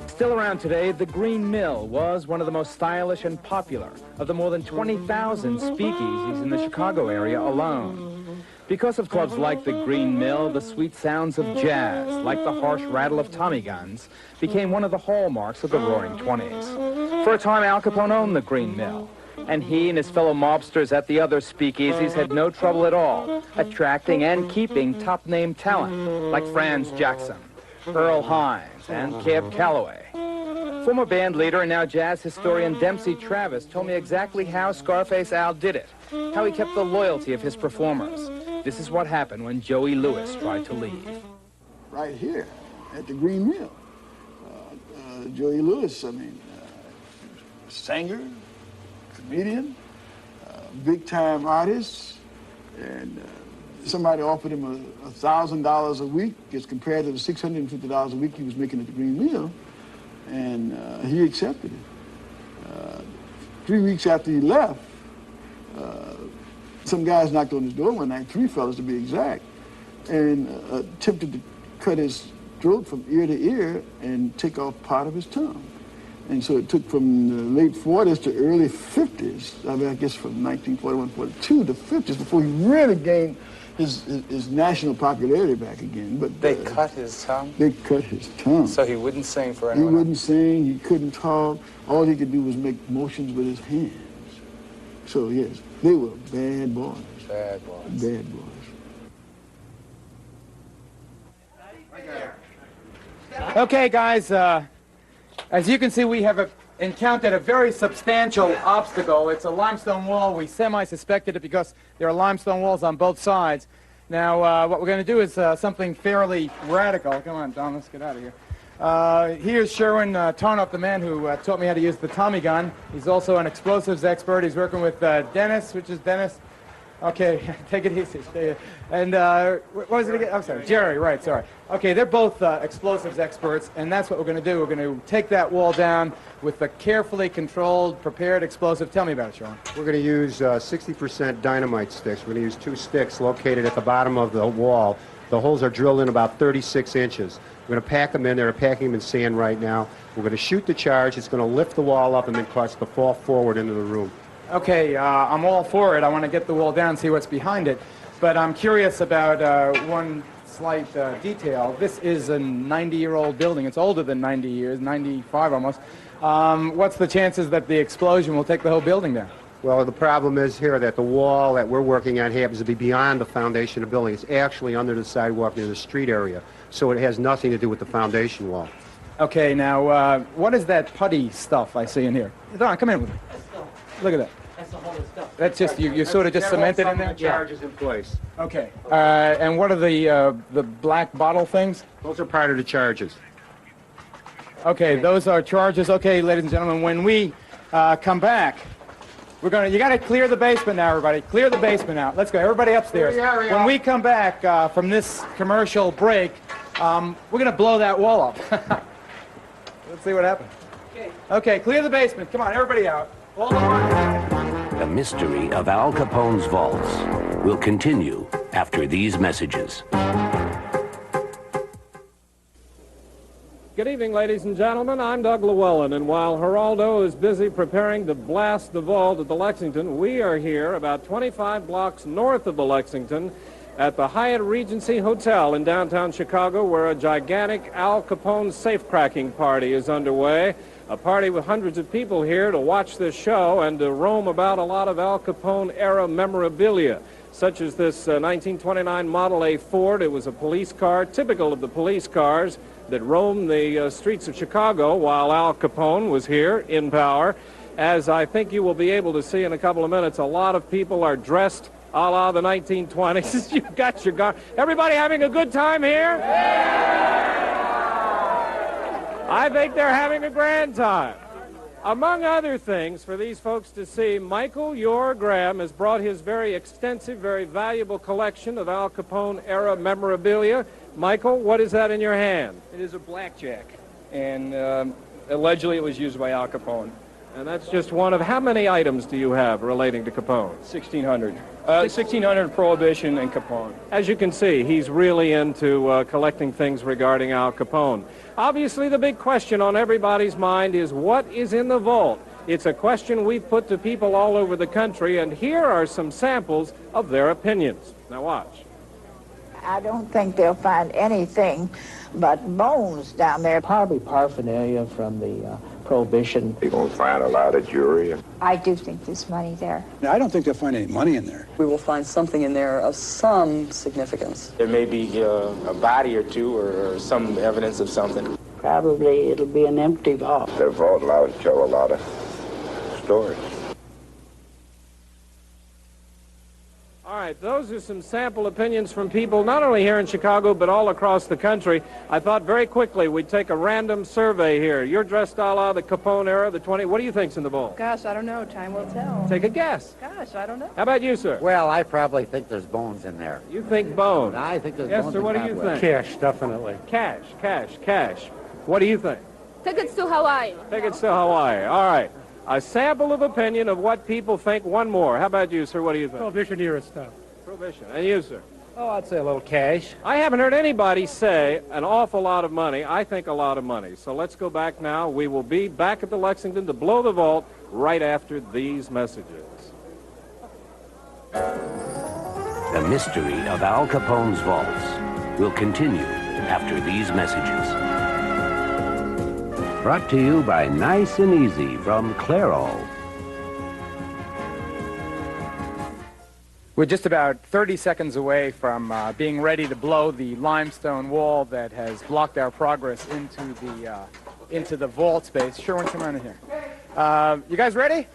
Still around today, the Green Mill was one of the most stylish and popular of the more than 20,000 speakeasies in the Chicago area alone. Because of clubs like the Green Mill, the sweet sounds of jazz, like the harsh rattle of Tommy guns, became one of the hallmarks of the Roaring '20s. For a time, Al Capone owned the Green Mill, and he and his fellow mobsters at the other speakeasies had no trouble at all attracting and keeping top-name talent like Franz Jackson, Earl Hines, and Cab Calloway. Former band leader and now jazz historian Dempsey Travis told me exactly how Scarface Al did it, how he kept the loyalty of his performers. This is what happened when Joey Lewis tried to leave. Right here at the Green Mill. Joey Lewis, singer, comedian, big-time artist, and somebody offered him $1,000 a week as compared to the $650 a week he was making at the Green Mill, and he accepted it. 3 weeks after he left, some guys knocked on his door one night, 3 fellas to be exact, and attempted to cut his throat from ear to ear and take off part of his tongue. And so it took from the late 40s to early 50s, I guess from 1941, 42 to 50s before he really gained his national popularity back again. But They cut his tongue? They cut his tongue. So he wouldn't sing for anyone He wouldn't sing, he couldn't talk. All he could do was make motions with his hands. So yes, they were bad boys. Bad boys. Bad boys. Okay, guys, as you can see, we have encountered a very substantial obstacle. It's a limestone wall. We semi-suspected it because there are limestone walls on both sides. Now, what we're going to do is something fairly radical. Come on, Don, let's get out of here. Here's Sherwin Tarnoff, the man who taught me how to use the Tommy gun. He's also an explosives expert. He's working with Dennis, which is Dennis. Okay, take it easy. And what was it again? I'm sorry, Jerry, right, sorry. Okay, they're both explosives experts, and that's what we're going to do. We're going to take that wall down with a carefully controlled, prepared explosive. Tell me about it, Sean. We're going to use 60% dynamite sticks. We're going to use 2 sticks located at the bottom of the wall. The holes are drilled in about 36 inches. We're We're going to pack them in. They're packing them in sand right now. We're going to shoot the charge. It's going to lift the wall up and then cause the fall forward into the room. Okay, I'm all for it. I want to get the wall down and see what's behind it. But I'm curious about one slight detail. This is a 90-year-old building. It's older than 90 years, 95 almost. What's the chances that the explosion will take the whole building down? Well, the problem is here that the wall that we're working on happens to be beyond the foundation of the building. It's actually under the sidewalk near the street area, so it has nothing to do with the foundation wall. Okay, now, what is that putty stuff I see in here? Don, come in with me. Look at that. That's the whole stuff. That's just, you sort of just cemented in there? The charges in place. Okay. And what are the black bottle things? Those are part of the charges. Okay, those are charges. Okay, ladies and gentlemen, when we come back, you got to clear the basement now, everybody. Clear the basement out. Let's go. Everybody upstairs. When we come back from this commercial break, we're going to blow that wall up. Let's see what happens. Okay, clear the basement. Come on, everybody out. All the way. The mystery of Al Capone's vaults will continue after these messages. Good evening, ladies and gentlemen. I'm Doug Llewellyn, and while Geraldo is busy preparing to blast the vault at the Lexington, we are here about 25 blocks north of the Lexington at the Hyatt Regency Hotel in downtown Chicago, where a gigantic Al Capone safe-cracking party is underway. A party with hundreds of people here to watch this show and to roam about a lot of Al Capone-era memorabilia, such as this 1929 Model A Ford. It was a police car, typical of the police cars that roamed the streets of Chicago while Al Capone was here in power. As I think you will be able to see in a couple of minutes, a lot of people are dressed a la the 1920s. You've got your gun. Everybody having a good time here? I think they're having a grand time. Among other things, for these folks to see, Michael Yor Graham has brought his very extensive, very valuable collection of Al Capone-era memorabilia. Michael, what is that in your hand? It is a blackjack, and allegedly it was used by Al Capone. And that's just one of how many items do you have relating to Capone? 1,600. 1,600 Prohibition and Capone. As you can see, he's really into collecting things regarding Al Capone. Obviously, the big question on everybody's mind is what is in the vault? It's a question we've put to people all over the country, and here are some samples of their opinions. Now watch. I don't think they'll find anything but bones down there. Probably paraphernalia from the Prohibition. They're going to find a lot of jewelry. I do think there's money there. I don't think they'll find any money in there. We will find something in there of some significance. There may be a body or two or some evidence of something. Probably it'll be an empty vault. The vault allows to tell a lot of stories. All right, those are some sample opinions from people not only here in Chicago but all across the country. I thought very quickly we'd take a random survey here. You're dressed a la the Capone era, the 20. What do you think's in the vault? Gosh, I don't know. Time will tell. Take a guess. Gosh, I don't know. How about you, sir? Well, I probably think there's bones in there. You think bones? I think there's yes, bones sir, in what do you think? Cash, definitely. Cash, cash, cash. What do you think? Tickets to Hawaii. Tickets to Hawaii. All right. A sample of opinion of what people think. One more. How about you, sir? What do you think? Prohibition era stuff. Prohibition. And you, sir? Oh, I'd say a little cash. I haven't heard anybody say an awful lot of money. I think a lot of money. So let's go back now. We will be back at the Lexington to blow the vault right after these messages. The mystery of Al Capone's vaults will continue after these messages. Brought to you by Nice and Easy from Clairol. We're just about 30 seconds away from being ready to blow the limestone wall that has blocked our progress into the vault space. Sure, want to come around in here. You guys ready?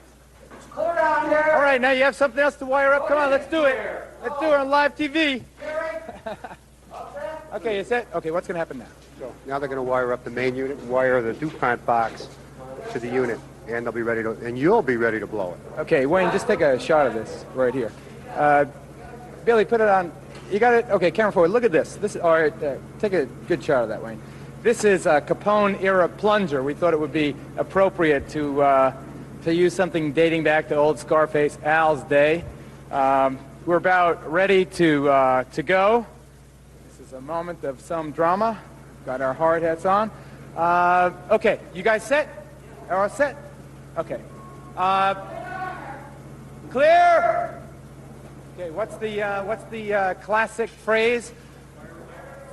It's clear down here. All right, now you have something else to wire up. Come on, let's do it. Let's do it on live TV. Okay, is that okay? What's going to happen now? So now they're going to wire up the main unit and wire the DuPont box to the unit, and they'll be ready to, and you'll be ready to blow it. Okay, Wayne, just take a shot of this right here. Billy, put it on. You got it? Okay, camera forward. Look at this. All right, take a good shot of that, Wayne. This is a Capone-era plunger. We thought it would be appropriate to use something dating back to old Scarface Al's day. We're about ready to go. This is a moment of some drama. Got our hard hats on. Okay, you guys set? Are all set? Okay. Clear? Okay, what's the classic phrase?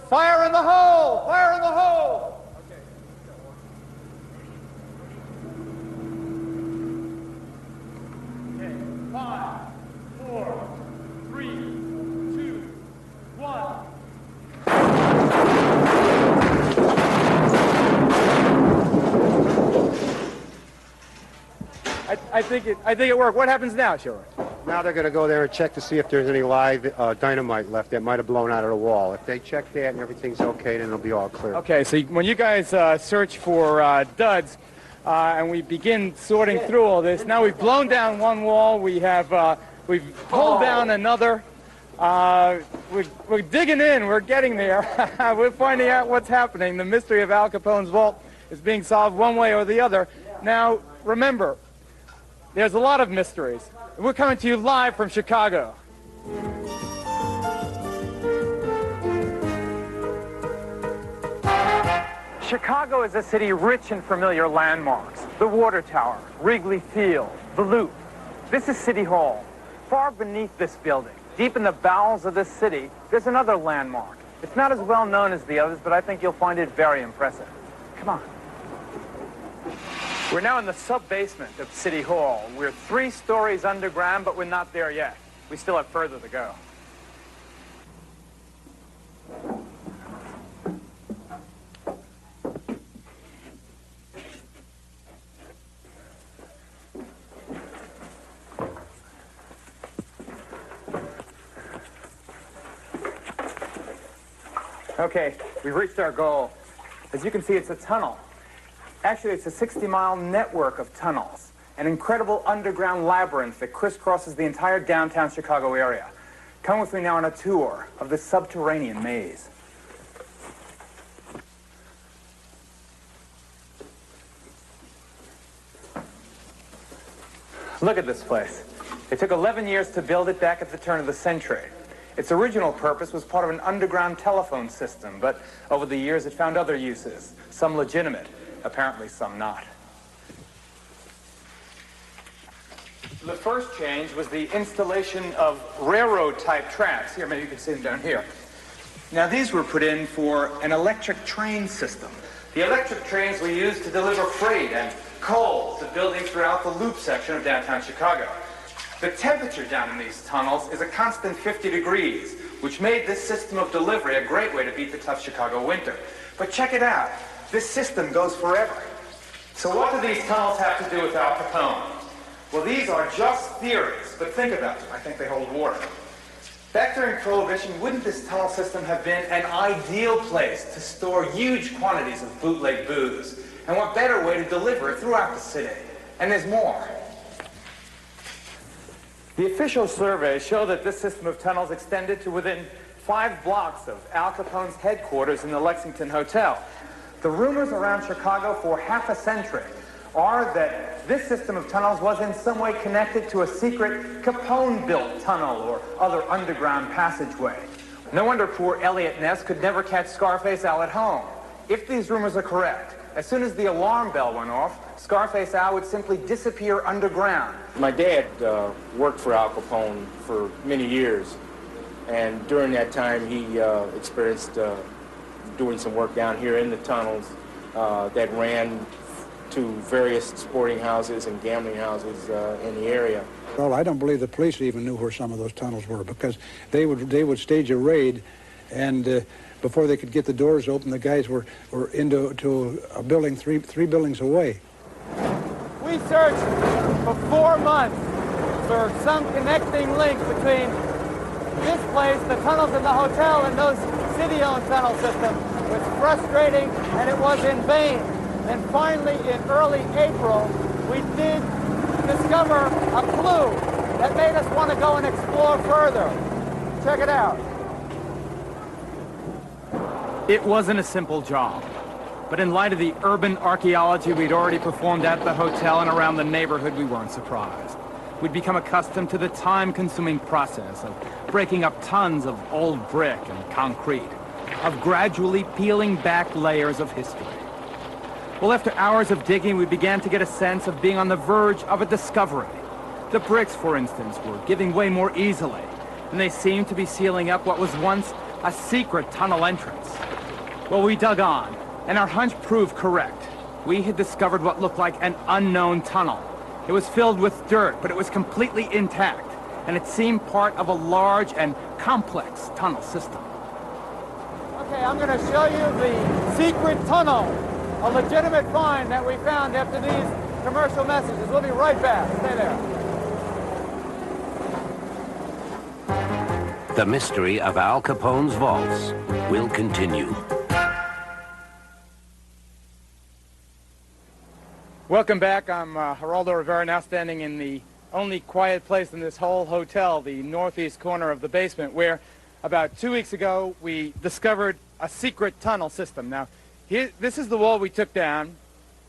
Fire in the hole! Fire in the hole! Okay. Okay, 5, 4, 3, 2, 1. I think it worked. What happens now, Shora? Now they're going to go there and check to see if there's any live dynamite left that might have blown out of the wall. If they check that and everything's okay, then it'll be all clear. Okay, so when you guys search for duds, and we begin sorting through all this, now we've blown down one wall, we've pulled down another, we're digging in, we're getting there, we're finding out what's happening. The mystery of Al Capone's vault is being solved one way or the other. Now, remember, there's a lot of mysteries. We're coming to you live from Chicago. Chicago is a city rich in familiar landmarks. The Water Tower, Wrigley Field, the Loop. This is City Hall. Far beneath this building, deep in the bowels of this city, there's another landmark. It's not as well known as the others, but I think you'll find it very impressive. Come on. We're now in the sub-basement of City Hall. We're 3 stories underground, but we're not there yet. We still have further to go. Okay, we've reached our goal. As you can see, it's a tunnel. Actually, it's a 60-mile network of tunnels, an incredible underground labyrinth that crisscrosses the entire downtown Chicago area. Come with me now on a tour of this subterranean maze. Look at this place. It took 11 years to build it back at the turn of the century. Its original purpose was part of an underground telephone system, but over the years it found other uses, some legitimate. Apparently some not. The first change was the installation of railroad-type tracks. Here, maybe you can see them down here. Now, these were put in for an electric train system. The electric trains were used to deliver freight and coal to buildings throughout the Loop section of downtown Chicago. The temperature down in these tunnels is a constant 50 degrees, which made this system of delivery a great way to beat the tough Chicago winter. But check it out. This system goes forever. So what do these tunnels have to do with Al Capone? Well, these are just theories, but think about them. I think they hold water. Back during Prohibition, wouldn't this tunnel system have been an ideal place to store huge quantities of bootleg booze? And what better way to deliver it throughout the city? And there's more. The official surveys show that this system of tunnels extended to within 5 blocks of Al Capone's headquarters in the Lexington Hotel. The rumors around Chicago for half a century are that this system of tunnels was in some way connected to a secret Capone-built tunnel or other underground passageway. No wonder poor Elliot Ness could never catch Scarface Al at home. If these rumors are correct, as soon as the alarm bell went off, Scarface Al would simply disappear underground. My dad worked for Al Capone for many years, and during that time he experienced doing some work down here in the tunnels that ran to various sporting houses and gambling houses in the area. Well, I don't believe the police even knew where some of those tunnels were, because they would stage a raid, and before they could get the doors open, the guys were into a building three buildings away. We searched for 4 months for some connecting link between this place, the tunnels in the hotel, and those city-owned tunnel systems. It was frustrating, and it was in vain. And finally, in early April, we did discover a clue that made us want to go and explore further. Check it out. It wasn't a simple job, but in light of the urban archaeology we'd already performed at the hotel and around the neighborhood, we weren't surprised. We'd become accustomed to the time-consuming process of breaking up tons of old brick and concrete. of gradually peeling back layers of history. Well, after hours of digging, we began to get a sense of being on the verge of a discovery. The bricks, for instance, were giving way more easily, and they seemed to be sealing up what was once a secret tunnel entrance. Well, we dug on, and our hunch proved correct. We had discovered what looked like an unknown tunnel. It was filled with dirt, but it was completely intact, and it seemed part of a large and complex tunnel system. Okay, I'm going to show you the secret tunnel, a legitimate find that we found after these commercial messages. We'll be right back. Stay there. The mystery of Al Capone's vaults will continue. Welcome back. I'm Geraldo Rivera, now standing in the only quiet place in this whole hotel, the northeast corner of the basement, where about 2 weeks ago we discovered a secret tunnel system. Now, this is the wall we took down,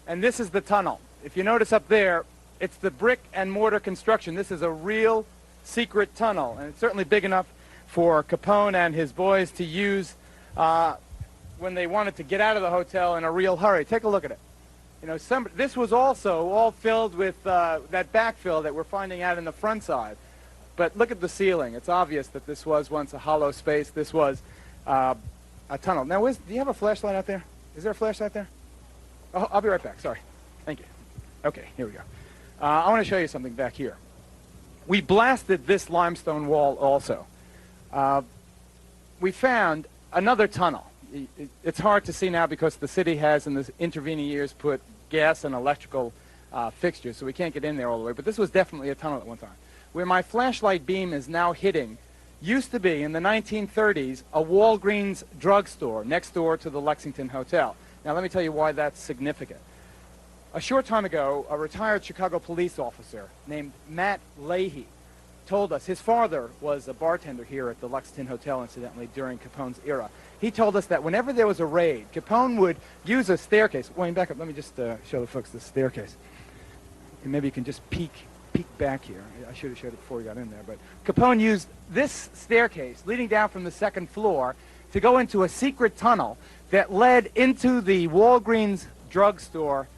and this is the tunnel. If you notice up there, it's the brick and mortar construction. This is a real secret tunnel, and it's certainly big enough for Capone and his boys to use when they wanted to get out of the hotel in a real hurry. Take a look at it. You know, this was also all filled with that backfill that we're finding out in the front side. But look at the ceiling. It's obvious that this was once a hollow space. This was a tunnel. Now, do you have a flashlight out there? Is there a flashlight there? Oh, I'll be right back. Sorry. Thank you. Okay, here we go. I want to show you something back here. We blasted this limestone wall also. We found another tunnel. It's hard to see now because the city has, in the intervening years, put gas and electrical fixtures, so we can't get in there all the way. But this was definitely a tunnel at one time. Where my flashlight beam is now hitting used to be, in the 1930s, a Walgreens drugstore next door to the Lexington Hotel. Now, let me tell you why that's significant. A short time ago, a retired Chicago police officer named Matt Leahy told us, his father was a bartender here at the Lexington Hotel, incidentally, during Capone's era. He told us that whenever there was a raid, Capone would use a staircase. Wayne, back up. Let me just show the folks the staircase. And maybe you can just peek back here. I should have showed it before we got in there. But Capone used this staircase leading down from the second floor to go into a secret tunnel that led into the Walgreens drugstore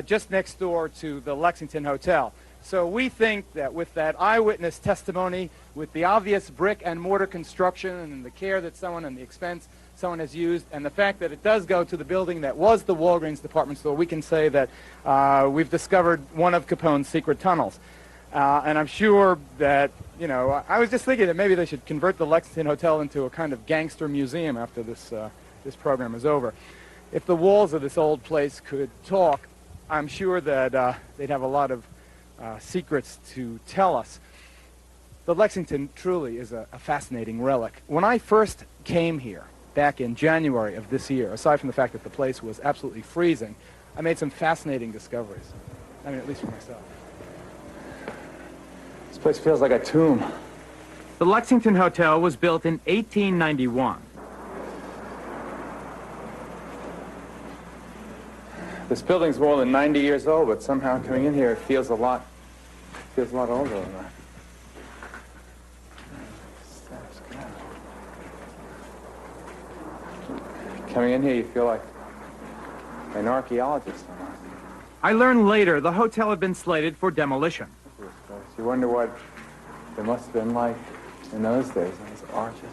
just next door to the Lexington Hotel. So we think that with that eyewitness testimony, with the obvious brick and mortar construction and the care that someone and the expense someone has used, and the fact that it does go to the building that was the Walgreens department store, we can say that we've discovered one of Capone's secret tunnels. And I'm sure that, you know, I was just thinking that maybe they should convert the Lexington Hotel into a kind of gangster museum after this program is over. If the walls of this old place could talk, I'm sure that they'd have a lot of secrets to tell us. The Lexington truly is a fascinating relic. When I first came here back in January of this year, aside from the fact that the place was absolutely freezing, I made some fascinating discoveries. I mean, at least for myself. This place feels like a tomb. The Lexington Hotel was built in 1891. This building's more than 90 years old, but somehow coming in here, it feels a lot older than that. Coming in here, you feel like an archaeologist. I learned later the hotel had been slated for demolition. You wonder what it must have been like in those days, those arches.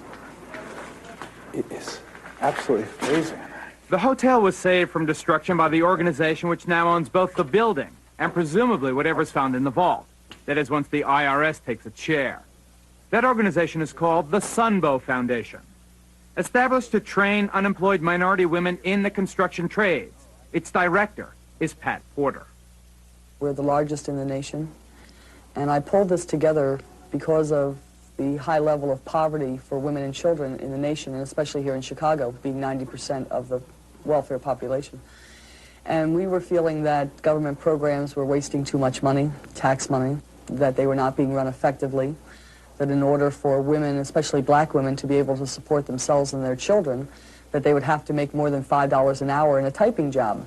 It is absolutely freezing. The hotel was saved from destruction by the organization which now owns both the building and presumably whatever's found in the vault. That is, once the IRS takes its share. That organization is called the Sunbow Foundation, established to train unemployed minority women in the construction trades. Its director is Pat Porter. We're the largest in the nation, and I pulled this together because of the high level of poverty for women and children in the nation, and especially here in Chicago, being 90% of the welfare population. And we were feeling that government programs were wasting too much money, tax money, that they were not being run effectively, that in order for women, especially black women, to be able to support themselves and their children, that they would have to make more than $5 an hour in a typing job.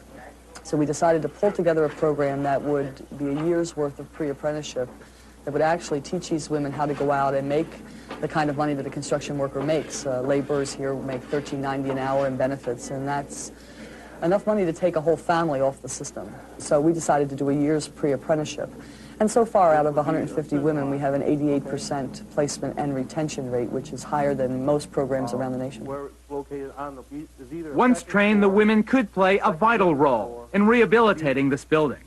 So we decided to pull together a program that would be a year's worth of pre-apprenticeship that would actually teach these women how to go out and make the kind of money that a construction worker makes. Laborers here make $13.90 an hour in benefits, and that's enough money to take a whole family off the system. So we decided to do a year's pre-apprenticeship. And so far, out of 150 women, we have an 88% placement and retention rate, which is higher than most programs around the nation. Once trained, the women could play a vital role in rehabilitating this building.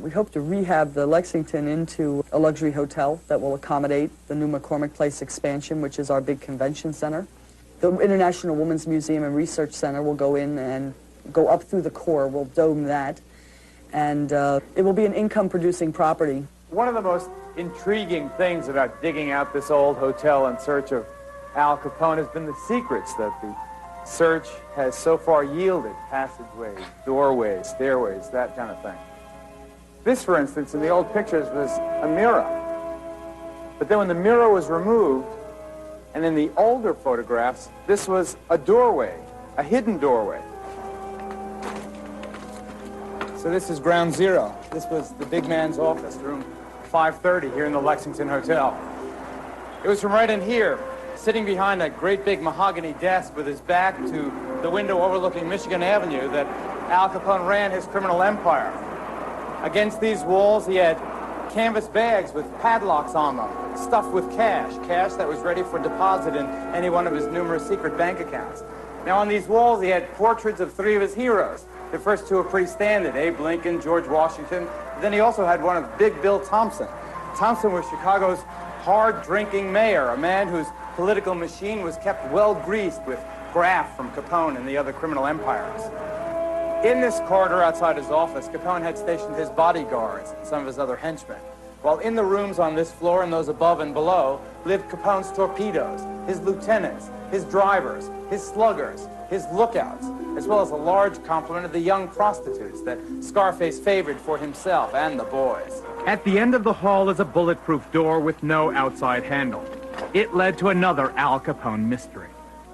We hope to rehab the Lexington into a luxury hotel that will accommodate the new McCormick Place expansion, which is our big convention center. The International Women's Museum and Research Center will go in and go up through the core. We'll dome that. And it will be an income-producing property. One of the most intriguing things about digging out this old hotel in search of Al Capone has been the secrets that the search has so far yielded. Passageways, doorways, stairways, that kind of thing. This, for instance, in the old pictures was a mirror. But then when the mirror was removed, and in the older photographs, this was a doorway, a hidden doorway. So this is ground zero. This was the big man's office, room 530 here in the Lexington Hotel. It was from right in here, sitting behind that great big mahogany desk with his back to the window overlooking Michigan Avenue, that Al Capone ran his criminal empire. Against these walls, he had canvas bags with padlocks on them, stuffed with cash that was ready for deposit in any one of his numerous secret bank accounts. Now on these walls, he had portraits of three of his heroes. The first two are pretty standard, Abe Lincoln, George Washington. Then he also had one of Big Bill Thompson. Thompson was Chicago's hard-drinking mayor, a man whose political machine was kept well-greased with graft from Capone and the other criminal empires. In this corridor outside his office, Capone had stationed his bodyguards and some of his other henchmen, while in the rooms on this floor and those above and below lived Capone's torpedoes, his lieutenants, his drivers, his sluggers, his lookouts, as well as a large complement of the young prostitutes that Scarface favored for himself and the boys. At the end of the hall is a bulletproof door with no outside handle. It led to another Al Capone mystery.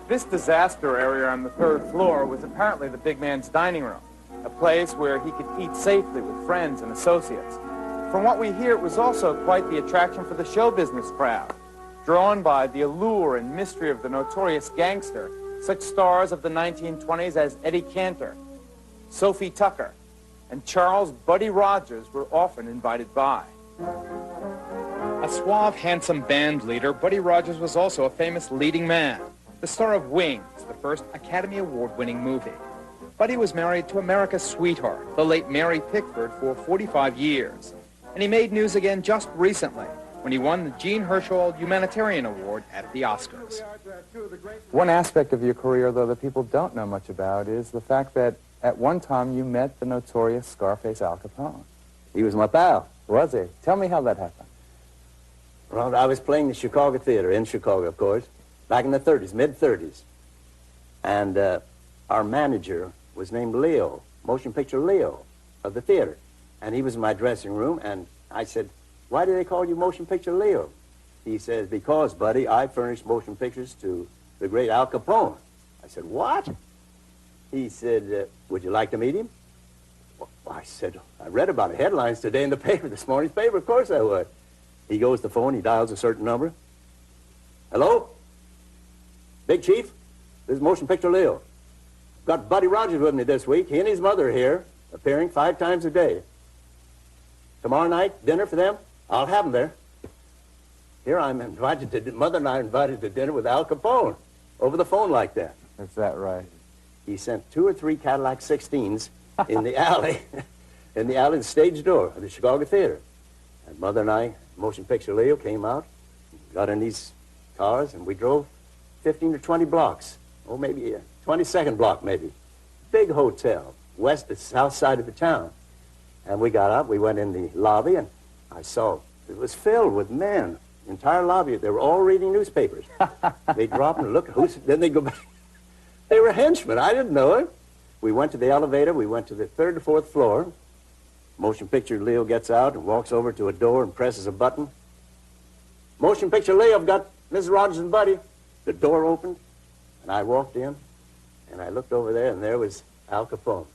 This disaster area on the third floor was apparently the big man's dining room, a place where he could eat safely with friends and associates. From what we hear, it was also quite the attraction for the show business crowd, drawn by the allure and mystery of the notorious gangster. Such stars of the 1920s as Eddie Cantor, Sophie Tucker, and Charles Buddy Rogers were often invited by. A suave, handsome band leader, Buddy Rogers was also a famous leading man, the star of Wings, the first Academy Award-winning movie. Buddy was married to America's sweetheart, the late Mary Pickford, for 45 years. And he made news again just recently, when he won the Jean Herschel Humanitarian Award at the Oscars. One aspect of your career, though, that people don't know much about is the fact that at one time you met the notorious Scarface Al Capone. He was my pal. Was he? Tell me how that happened. Well, I was playing the Chicago Theater, in Chicago, of course, back in the 30s, mid-30s. And our manager was named Leo, motion picture Leo, of the theater. And he was in my dressing room, and I said, "Why do they call you motion picture Leo?" He says, "Because, buddy, I furnished motion pictures to the great Al Capone." I said, "What?" He said, "Would you like to meet him?" Well, I said, "I read about the headlines today in the paper, this morning's paper. Of course I would." He goes to the phone, he dials a certain number. "Hello? Big Chief? This is motion picture Leo. Got Buddy Rogers with me this week. He and his mother are here, appearing 5 times a day. Tomorrow night, dinner for them? I'll have them there." Here I'm invited to, mother and I are invited to dinner with Al Capone, over the phone like that. Is that right? He sent 2 or 3 Cadillac 16s in the alley, in the stage door of the Chicago Theater. And mother and I, motion picture Leo, came out, got in these cars, and we drove 15 or 20 blocks, or maybe a 22nd block, maybe. Big hotel, west to south side of the town. And we got out, we went in the lobby, and I saw it was filled with men. The entire lobby, they were all reading newspapers. They'd drop and look, then they'd go back. They were henchmen, I didn't know it. We went to the elevator, we went to the 3rd or 4th floor. Motion picture Leo gets out and walks over to a door and presses a button. "Motion picture Leo, I've got Mrs. Rogers and Buddy." The door opened, and I walked in, and I looked over there, and there was Al Capone.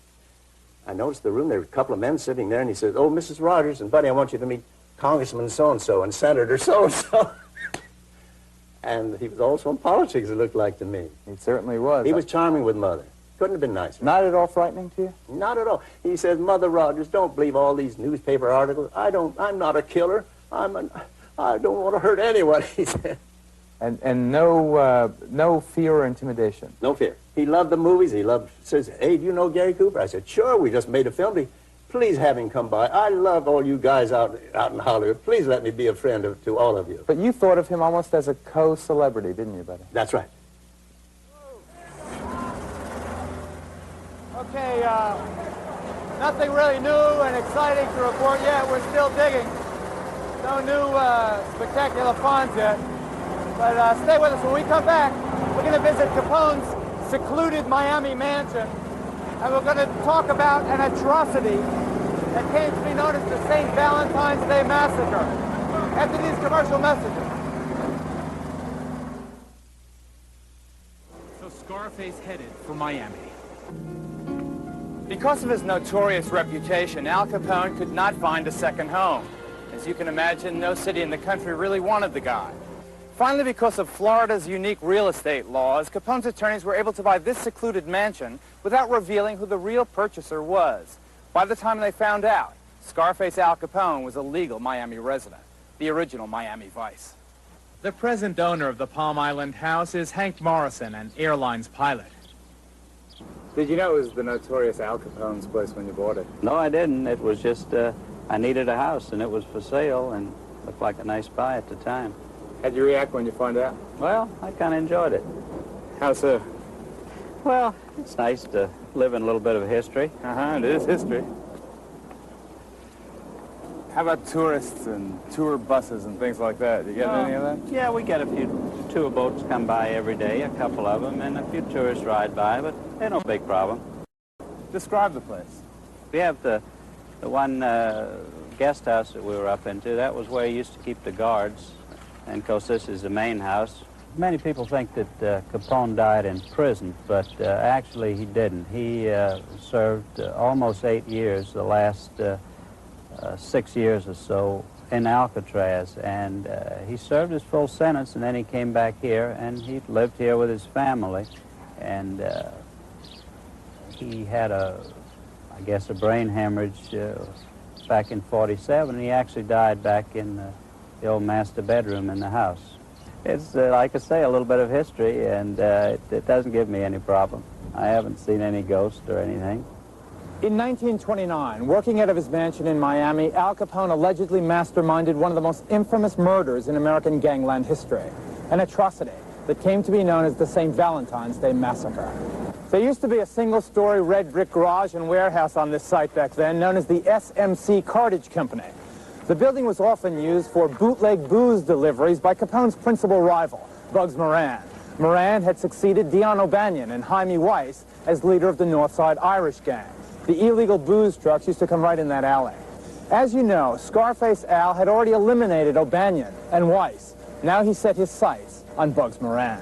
I noticed the room, there were a couple of men sitting there, and he said, "Oh, Mrs. Rogers and Buddy, I want you to meet Congressman so-and-so and Senator so-and-so. And he was also in politics, it looked like to me. He certainly was. He was charming with Mother. Couldn't have been nicer. Not at all frightening to you? Not at all. He says, Mother Rogers, don't believe all these newspaper articles. I'm not a killer. I don't want to hurt anyone, he said. And no fear or intimidation? No fear. He loved the movies. He says, hey, do you know Gary Cooper? I said, sure, we just made a film. Please have him come by. I love all you guys out in Hollywood. Please let me be a friend to all of you. But you thought of him almost as a co-celebrity, didn't you, buddy? That's right. Okay, nothing really new and exciting to report yet. We're still digging. No new spectacular finds yet. But stay with us. When we come back, we're going to visit Capone's secluded Miami mansion, and we're going to talk about an atrocity that came to be known as the St. Valentine's Day Massacre. After these commercial messages. So Scarface headed for Miami. Because of his notorious reputation, Al Capone could not find a second home. As you can imagine, no city in the country really wanted the guy. Finally, because of Florida's unique real estate laws, Capone's attorneys were able to buy this secluded mansion without revealing who the real purchaser was. By the time they found out, Scarface Al Capone was a legal Miami resident, the original Miami Vice. The present owner of the Palm Island house is Hank Morrison, an airlines pilot. Did you know it was the notorious Al Capone's place when you bought it? No, I didn't. It was just, I needed a house, and it was for sale, and looked like a nice buy at the time. How'd you react when you found out? Well, I kind of enjoyed it. How so? Well, it's nice to live in a little bit of history. It is history. How about tourists and tour buses and things like that? Do you get any of that? Yeah, we get a few tour boats come by every day, a couple of them, and a few tourists ride by, but they're no big problem. Describe the place. We have the one guest house that we were up into. That was where he used to keep the guards. And of course, this is the main house. Many people think that Capone died in prison, but actually he didn't. He served almost 8 years, the last 6 years or so, in Alcatraz. And he served his full sentence, and then he came back here, and he lived here with his family. And he had I guess, a brain hemorrhage back in '47, and he actually died back in the old master bedroom in the house. It's, like I say, a little bit of history, and it doesn't give me any problem. I haven't seen any ghosts or anything. In 1929, working out of his mansion in Miami, Al Capone allegedly masterminded one of the most infamous murders in American gangland history, an atrocity that came to be known as the St. Valentine's Day Massacre. There used to be a single-story red brick garage and warehouse on this site back then, known as the SMC Cartage Company. The building was often used for bootleg booze deliveries by Capone's principal rival, Bugs Moran. Moran had succeeded Dion O'Banion and Jaime Weiss as leader of the Northside Irish Gang. The illegal booze trucks used to come right in that alley. As you know, Scarface Al had already eliminated O'Banion and Weiss. Now he set his sights on Bugs Moran.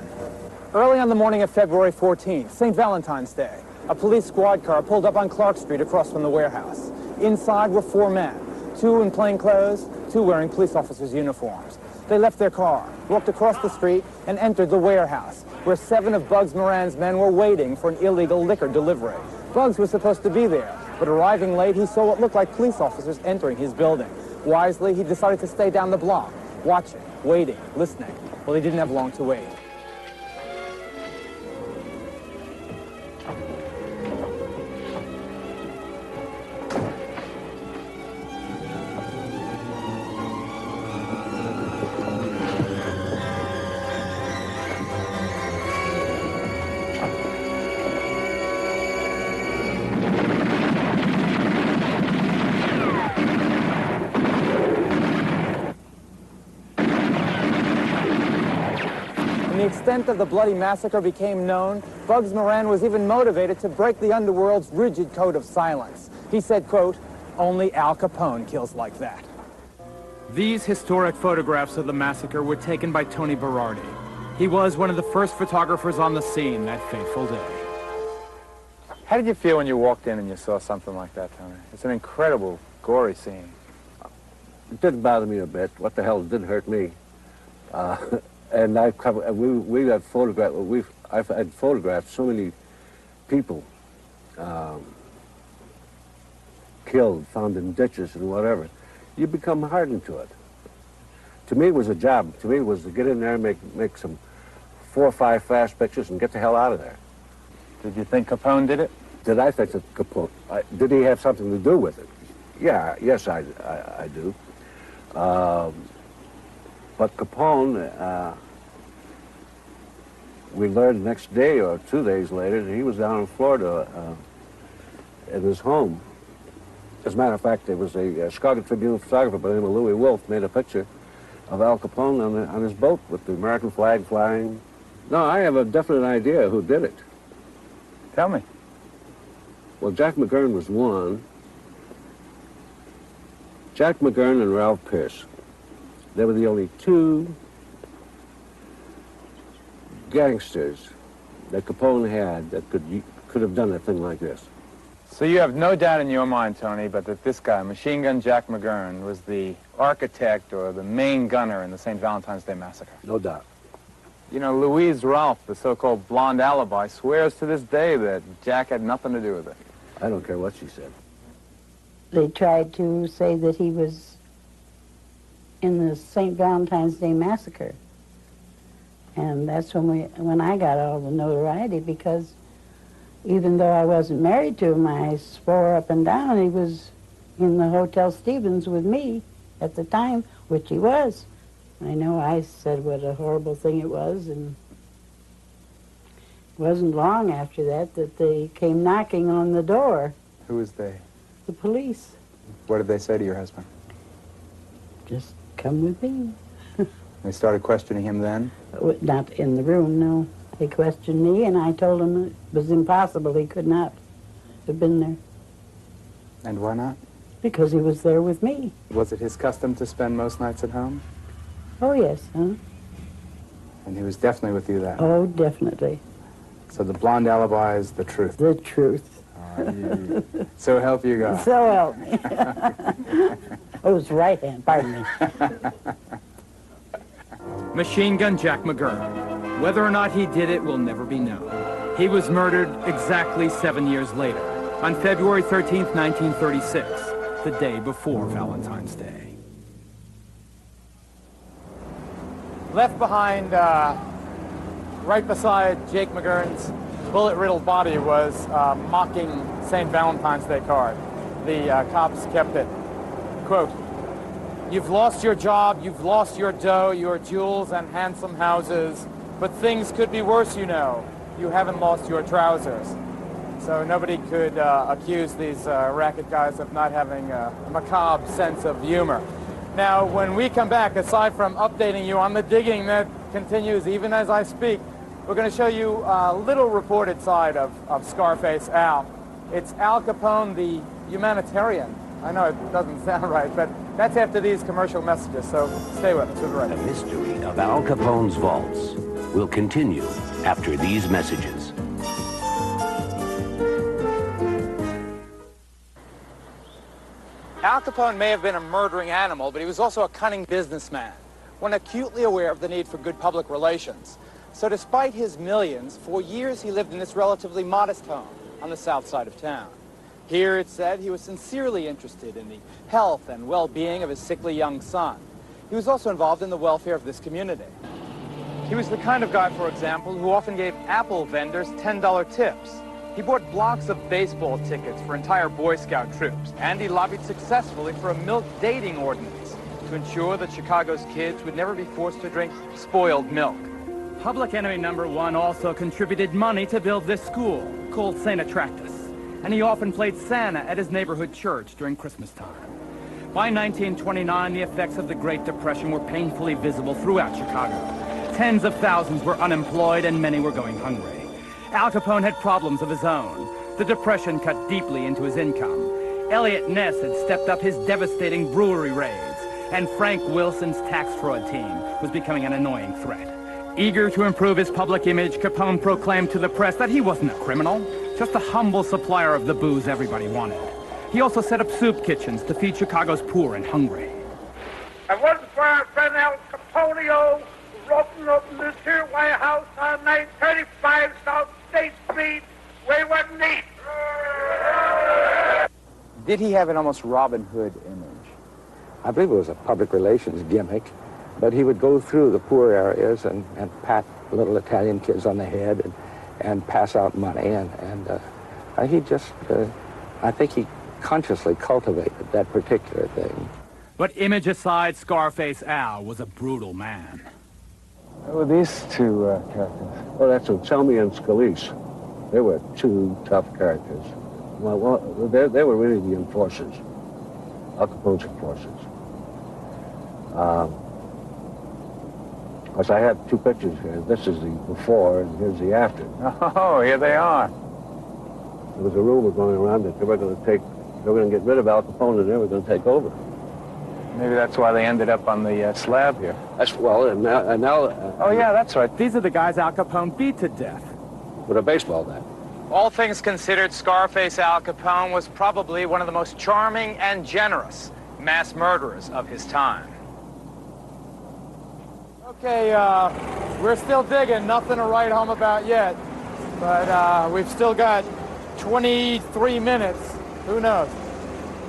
Early on the morning of February 14th, St. Valentine's Day, a police squad car pulled up on Clark Street across from the warehouse. Inside were 4 men, 2 in plain clothes, 2 wearing police officers' uniforms. They left their car, walked across the street, and entered the warehouse, where 7 of Bugs Moran's men were waiting for an illegal liquor delivery. Bugs was supposed to be there, but arriving late, he saw what looked like police officers entering his building. Wisely, he decided to stay down the block, watching, waiting, listening. Well, he didn't have long to wait. When the extent of the bloody massacre became known, Bugs Moran was even motivated to break the underworld's rigid code of silence. He said, quote, "Only Al Capone kills like that." These historic photographs of the massacre were taken by Tony Berardi. He was one of the first photographers on the scene that fateful day. How did you feel when you walked in and you saw something like that, Tony? It's an incredible, gory scene. It didn't bother me a bit. What the hell, it didn't hurt me. And we had photographed. I've had photographed so many people killed, found in ditches and whatever. You become hardened to it. To me, it was a job. To me, it was to get in there and make some 4 or 5 fast pictures and get the hell out of there. Did you think Capone did it? Did I think that Capone? Did he have something to do with it? Yeah, yes, I do. But Capone, we learned the next day or 2 days later that he was down in Florida at his home. As a matter of fact, there was a Chicago Tribune photographer by the name of Louis Wolfe made a picture of Al Capone on his boat with the American flag flying. No, I have a definite idea who did it. Tell me. Well, Jack McGurn was one. Jack McGurn and Ralph Pierce. They were the only 2 gangsters that Capone had that could have done a thing like this. So you have no doubt in your mind, Tony, but that this guy, Machine Gun Jack McGurn, was the architect or the main gunner in the St. Valentine's Day Massacre? No doubt. You know, Louise Ralph, the so-called blonde alibi, swears to this day that Jack had nothing to do with it. I don't care what she said. They tried to say that he was in the St. Valentine's Day Massacre. And that's when I got all the notoriety, because even though I wasn't married to him, I swore up and down he was in the Hotel Stevens with me at the time, which he was. I know I said what a horrible thing it was, and it wasn't long after that they came knocking on the door. Who was they? The police. What did they say to your husband? Just come with me. They started questioning him then? Not in the room, no. They questioned me, and I told them it was impossible. He could not have been there. And why not? Because he was there with me. Was it his custom to spend most nights at home? Oh, yes, huh? And he was definitely with you then? Oh, definitely. So the blonde alibi is the truth? The truth. So help you God. So help me. Oh, it was right hand, pardon me. Machine Gun Jack McGurn. Whether or not he did it will never be known. He was murdered exactly 7 years later, on February 13th, 1936, the day before Valentine's Day. Left behind, right beside Jake McGurn's bullet-riddled body was a mocking St. Valentine's Day card. The cops kept it. Quote, "You've lost your job, you've lost your dough, your jewels and handsome houses, but things could be worse, you know. You haven't lost your trousers." So nobody could accuse these racket guys of not having a macabre sense of humor. Now, when we come back, aside from updating you on the digging that continues even as I speak, we're going to show you a little reported side of Scarface Al. It's Al Capone, the humanitarian. I know it doesn't sound right, but that's after these commercial messages, so stay with us. We'll be right back. The mystery of Al Capone's vaults will continue after these messages. Al Capone may have been a murdering animal, but he was also a cunning businessman, one acutely aware of the need for good public relations. So despite his millions, for years he lived in this relatively modest home on the south side of town. Here, it said, he was sincerely interested in the health and well-being of his sickly young son. He was also involved in the welfare of this community. He was the kind of guy, for example, who often gave apple vendors $10 tips. He bought blocks of baseball tickets for entire Boy Scout troops, and he lobbied successfully for a milk dating ordinance to ensure that Chicago's kids would never be forced to drink spoiled milk. Public enemy number 1 also contributed money to build this school, called St. Attractus, and he often played Santa at his neighborhood church during Christmas time. By 1929, the effects of the Great Depression were painfully visible throughout Chicago. Tens of thousands were unemployed and many were going hungry. Al Capone had problems of his own. The Depression cut deeply into his income. Elliot Ness had stepped up his devastating brewery raids, and Frank Wilson's tax fraud team was becoming an annoying threat. Eager to improve his public image, Capone proclaimed to the press that he wasn't a criminal, just a humble supplier of the booze everybody wanted. He also set up soup kitchens to feed Chicago's poor and hungry. it wasn't for our friend Al Capone who opened up this here White House on 935 South State Street, we wouldn't eat. Did he have an almost Robin Hood image? I believe it was a public relations gimmick, but he would go through the poor areas and pat little Italian kids on the head and pass out money, and he just, I think he consciously cultivated that particular thing. But image aside, Scarface Al was a brutal man. Who are these two characters? Well, that's Selmy and Scalise. They were two tough characters. Well, they were really the enforcers, Al Capone's enforcers. Of course, I have two pictures here. This is the before, and here's the after. Oh, here they are. There was a rumor going around that they were going to get rid of Al Capone and they were going to take over. Maybe that's why they ended up on the slab here. And now oh, yeah, that's right. These are the guys Al Capone beat to death. With a baseball bat. All things considered, Scarface Al Capone was probably one of the most charming and generous mass murderers of his time. Okay, we're still digging. Nothing to write home about yet. But we've still got 23 minutes. Who knows?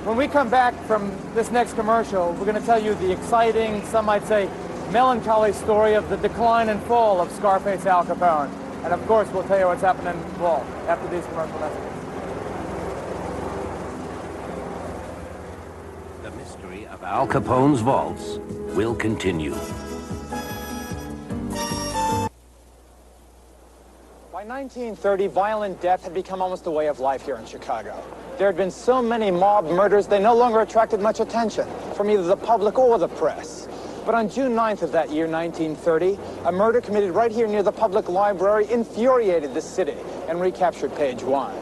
When we come back from this next commercial, we're going to tell you the exciting, some might say, melancholy story of the decline and fall of Scarface Al Capone. And of course, we'll tell you what's happening in the vault after these commercial messages. The mystery of Al Capone's vaults will continue. By 1930, violent death had become almost a way of life here in Chicago. There had been so many mob murders, they no longer attracted much attention from either the public or the press. But on June 9th of that year, 1930, a murder committed right here near the public library infuriated the city and recaptured page one.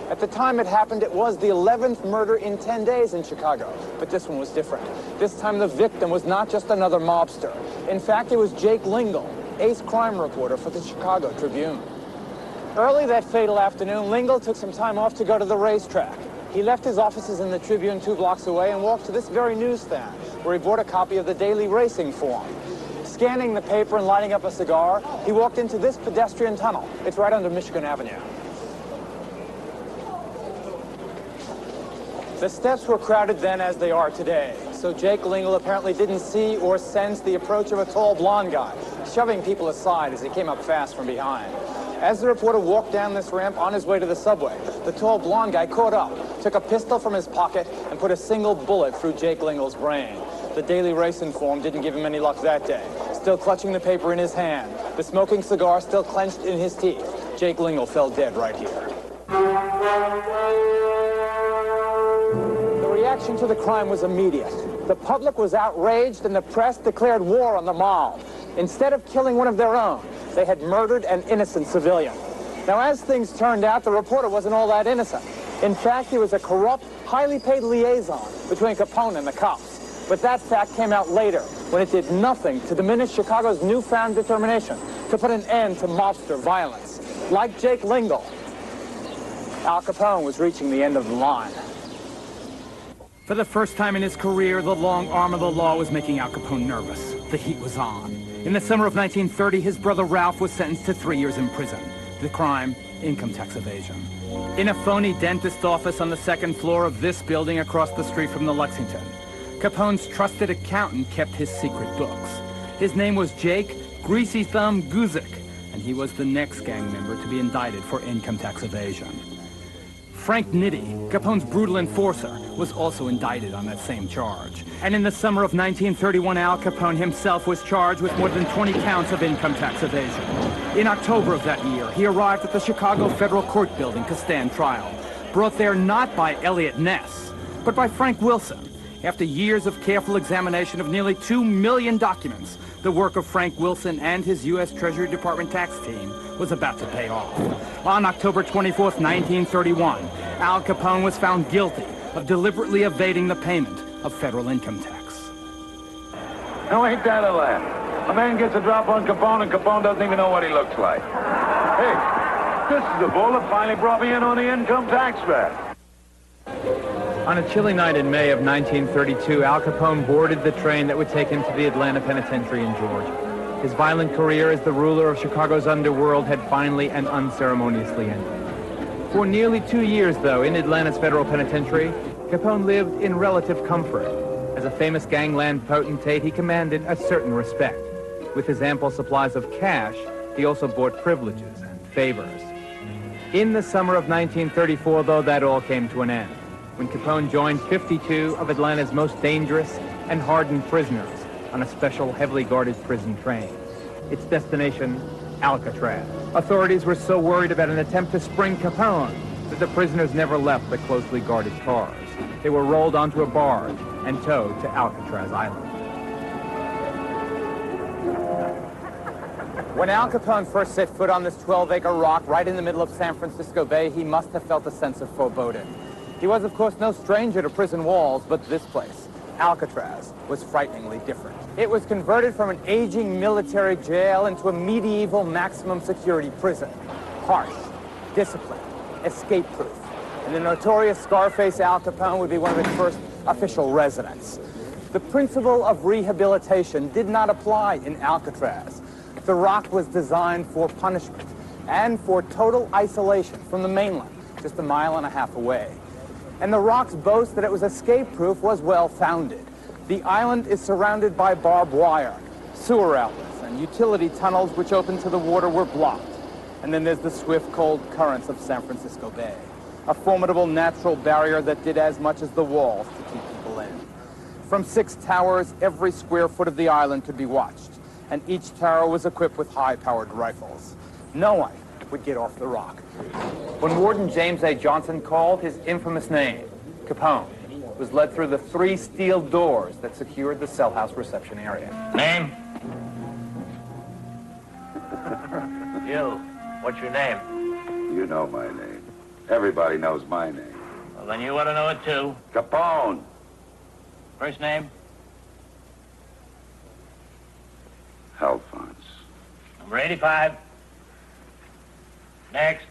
At the time it happened, it was the 11th murder in 10 days in Chicago. But this one was different. This time the victim was not just another mobster. In fact, it was Jake Lingle, ace crime reporter for the Chicago Tribune. Early that fatal afternoon, Lingle took some time off to go to the racetrack. He left his offices in the Tribune 2 blocks away and walked to this very newsstand, where he bought a copy of the daily racing form. Scanning the paper and lighting up a cigar, he walked into this pedestrian tunnel. It's right under Michigan Avenue. The steps were crowded then as they are today, so Jake Lingle apparently didn't see or sense the approach of a tall blonde guy, shoving people aside as he came up fast from behind. As the reporter walked down this ramp on his way to the subway, the tall blonde guy caught up, took a pistol from his pocket, and put a single bullet through Jake Lingle's brain. The daily racing form didn't give him any luck that day. Still clutching the paper in his hand, the smoking cigar still clenched in his teeth, Jake Lingle fell dead right here. The reaction to the crime was immediate. The public was outraged and the press declared war on the mob. Instead of killing one of their own, they had murdered an innocent civilian. Now, as things turned out, the reporter wasn't all that innocent. In fact, he was a corrupt, highly paid liaison between Capone and the cops. But that fact came out later, when it did nothing to diminish Chicago's newfound determination to put an end to mobster violence. Like Jake Lingle, Al Capone was reaching the end of the line. For the first time in his career, the long arm of the law was making Al Capone nervous. The heat was on. In the summer of 1930, his brother Ralph was sentenced to 3 years in prison. The crime, income tax evasion. In a phony dentist office on the second floor of this building across the street from the Lexington, Capone's trusted accountant kept his secret books. His name was Jake Greasy Thumb Guzik, and he was the next gang member to be indicted for income tax evasion. Frank Nitti, Capone's brutal enforcer, was also indicted on that same charge. And in the summer of 1931, Al Capone himself was charged with more than 20 counts of income tax evasion. In October of that year, he arrived at the Chicago Federal Court building to stand trial, brought there not by Elliot Ness, but by Frank Wilson. After years of careful examination of nearly 2 million documents, the work of Frank Wilson and his U.S. Treasury Department tax team was about to pay off. On October 24th, 1931, Al Capone was found guilty of deliberately evading the payment of federal income tax. Now, ain't that a laugh? A man gets a drop on Capone, and Capone doesn't even know what he looks like. Hey, this is the bull that finally brought me in on the income tax rat. On a chilly night in May of 1932, Al Capone boarded the train that would take him to the Atlanta Penitentiary in Georgia. His violent career as the ruler of Chicago's underworld had finally and unceremoniously ended. For nearly 2 years, though, in Atlanta's federal penitentiary, Capone lived in relative comfort. As a famous gangland potentate, he commanded a certain respect. With his ample supplies of cash, he also bought privileges and favors. In the summer of 1934, though, that all came to an end, when Capone joined 52 of Atlanta's most dangerous and hardened prisoners on a special, heavily guarded prison train. Its destination, Alcatraz. Authorities were so worried about an attempt to spring Capone that the prisoners never left the closely guarded cars. They were rolled onto a barge and towed to Alcatraz Island. When Al Capone first set foot on this 12-acre rock right in the middle of San Francisco Bay, he must have felt a sense of foreboding. He was, of course, no stranger to prison walls, but this place, Alcatraz, was frighteningly different. It was converted from an aging military jail into a medieval maximum security prison. Harsh, disciplined, escape-proof. And the notorious Scarface Al Capone would be one of its first official residents. The principle of rehabilitation did not apply in Alcatraz. The rock was designed for punishment and for total isolation from the mainland, just a mile and a half away. And the rock's boast that it was escape-proof was well-founded. The island is surrounded by barbed wire, sewer outlets, and utility tunnels which open to the water were blocked. And then there's the swift, cold currents of San Francisco Bay, a formidable natural barrier that did as much as the walls to keep people in. From 6 towers, every square foot of the island could be watched, and each tower was equipped with high-powered rifles. No one would get off the rock. When Warden James A. Johnson called, his infamous name, Capone, was led through the 3 steel doors that secured the cell house reception area. Name? You. What's your name? You know my name. Everybody knows my name. Well, then you ought to know it, too. Capone. First name? Health funds. Number 85. Next.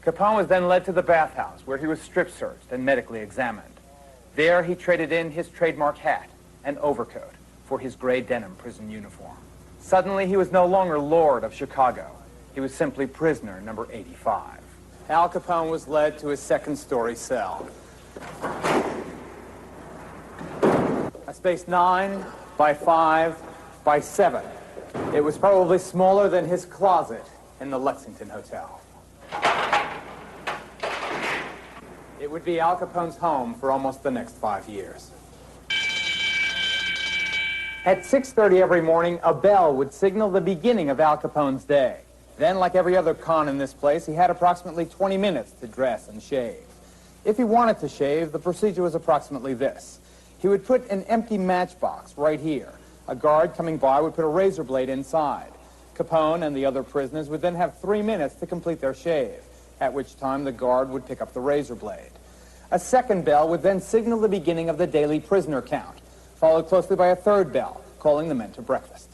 Capone was then led to the bathhouse, where he was strip-searched and medically examined. There, he traded in his trademark hat and overcoat for his gray denim prison uniform. Suddenly, he was no longer Lord of Chicago. He was simply prisoner number 85. Al Capone was led to his second-story cell. A space 9 by 5 by 7. It was probably smaller than his closet in the Lexington Hotel. It would be Al Capone's home for almost the next 5 years. At 6:30 every morning, a bell would signal the beginning of Al Capone's day. Then, like every other con in this place, he had approximately 20 minutes to dress and shave. If he wanted to shave, the procedure was approximately this. He would put an empty matchbox right here. A guard coming by would put a razor blade inside. Capone and the other prisoners would then have 3 minutes to complete their shave, at which time the guard would pick up the razor blade. A second bell would then signal the beginning of the daily prisoner count, followed closely by a third bell, calling the men to breakfast.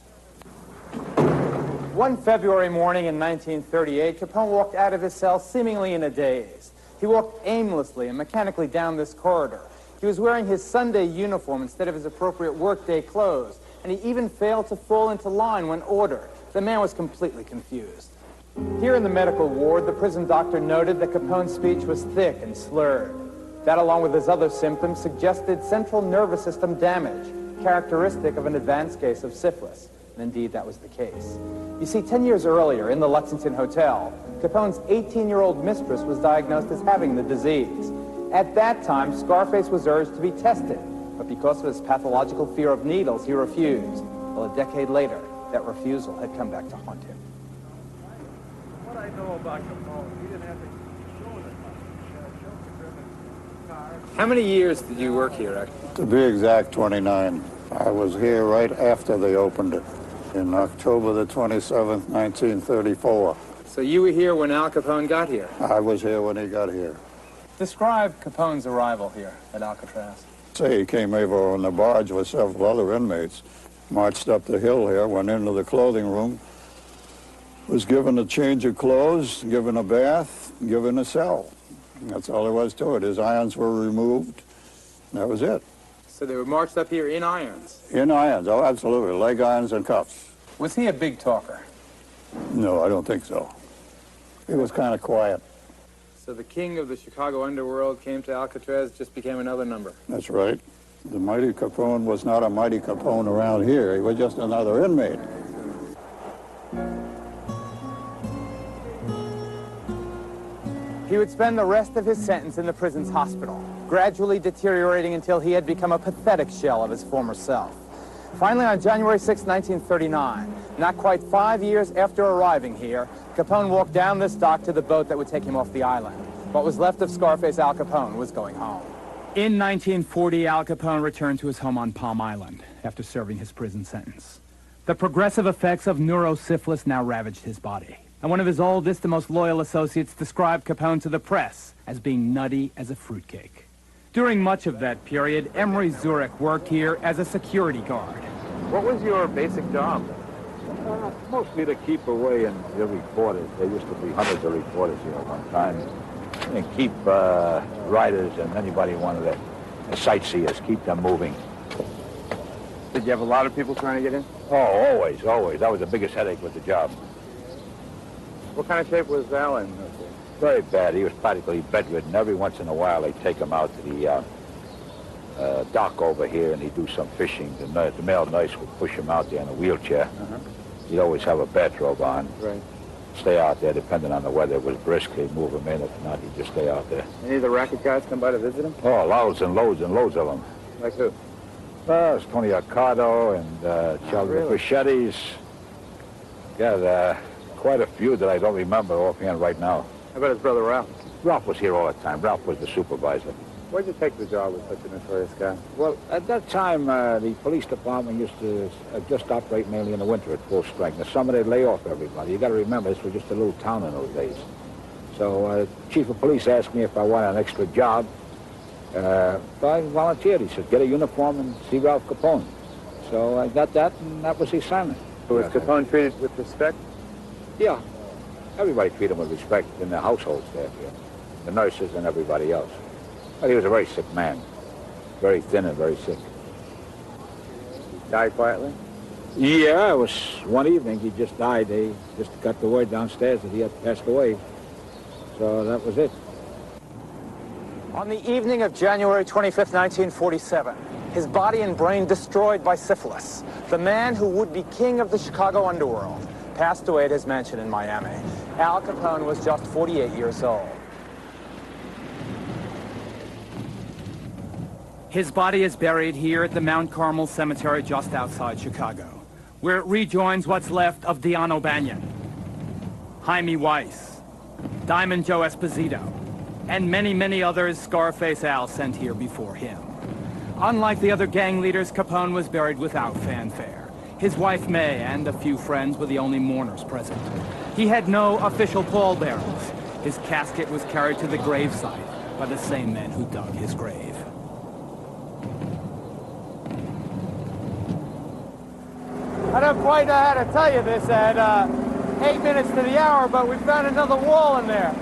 One February morning in 1938, Capone walked out of his cell seemingly in a daze. He walked aimlessly and mechanically down this corridor. He was wearing his Sunday uniform instead of his appropriate workday clothes, and he even failed to fall into line when ordered. The man was completely confused. Here in the medical ward, the prison doctor noted that Capone's speech was thick and slurred. That, along with his other symptoms, suggested central nervous system damage, characteristic of an advanced case of syphilis. And indeed, that was the case. You see, 10 years earlier, in the Lexington Hotel, Capone's 18-year-old mistress was diagnosed as having the disease. At that time, Scarface was urged to be tested, but because of his pathological fear of needles, he refused. Well, a decade later, that refusal had come back to haunt him. What I know about Capone, he didn't have to show it much. How many years did you work here? To be exact, 29. I was here right after they opened it, in October the 27th, 1934. So you were here when Al Capone got here? I was here when he got here. Describe Capone's arrival here at Alcatraz. Say he came over on the barge with several other inmates, marched up the hill here, went into the clothing room, was given a change of clothes, given a bath, given a cell. That's all there was to it. His irons were removed. That was it. So they were marched up here in irons? In irons, oh, absolutely. Leg irons and cuffs. Was he a big talker? No, I don't think so. He was kind of quiet. So the king of the Chicago underworld came to Alcatraz, just became another number. That's right. The mighty Capone was not a mighty Capone around here. He was just another inmate. He would spend the rest of his sentence in the prison's hospital, gradually deteriorating until he had become a pathetic shell of his former self. Finally, on January 6, 1939, not quite 5 years after arriving here, Capone walked down this dock to the boat that would take him off the island. What was left of Scarface Al Capone was going home. In 1940, Al Capone returned to his home on Palm Island after serving his prison sentence. The progressive effects of neurosyphilis now ravaged his body. And one of his oldest and most loyal associates described Capone to the press as being nutty as a fruitcake. During much of that period, Emery Zurich worked here as a security guard. What was your basic job? Mostly to keep away and the reporters. There used to be hundreds of reporters here at one time. And keep riders and anybody wanted the sightseers, keep them moving. Did you have a lot of people trying to get in? Oh, always, always. That was the biggest headache with the job. What kind of shape was Al in? Very bad. He was practically bedridden. Every once in a while, they'd take him out to the dock over here, and he'd do some fishing. The male nurse would push him out there in a wheelchair. He'd always have a bathrobe on. Right. Stay out there, depending on the weather. It was brisk, they'd move him in. If not, he'd just stay out there. Any of the racket guys come by to visit him? Oh, loads and loads and loads of them. Like who? It's Tony Accardo and Charlie Frichetti's. Got quite a few that I don't remember offhand right now. How about his brother Ralph? Ralph was here all the time. Ralph was the supervisor. Why'd you take the job with such a notorious guy? Well, at that time, the police department used to just operate mainly in the winter at full strength. In the summer, they'd lay off everybody. You got to remember, this was just a little town in those days. So chief of police asked me if I wanted an extra job. So I volunteered. He said, get a uniform and see Ralph Capone. So I got that, and that was the assignment. Was Capone treated with respect? Yeah. Everybody treated him with respect in the household staff here. The nurses and everybody else. But he was a very sick man. Very thin and very sick. Died quietly? Yeah, it was one evening he just died. They just got the word downstairs that he had passed away. So that was it. On the evening of January 25th, 1947, his body and brain destroyed by syphilis, the man who would be king of the Chicago underworld passed away at his mansion in Miami. Al Capone was just 48 years old. His body is buried here at the Mount Carmel Cemetery just outside Chicago, where it rejoins what's left of Dion O'Banion, Jaime Weiss, Diamond Joe Esposito, and many, many others Scarface Al sent here before him. Unlike the other gang leaders, Capone was buried without fanfare. His wife May and a few friends were the only mourners present. He had no official pallbearers. His casket was carried to the gravesite by the same men who dug his grave. I don't quite know how to tell you this at 8 minutes to the hour, but we found another wall in there.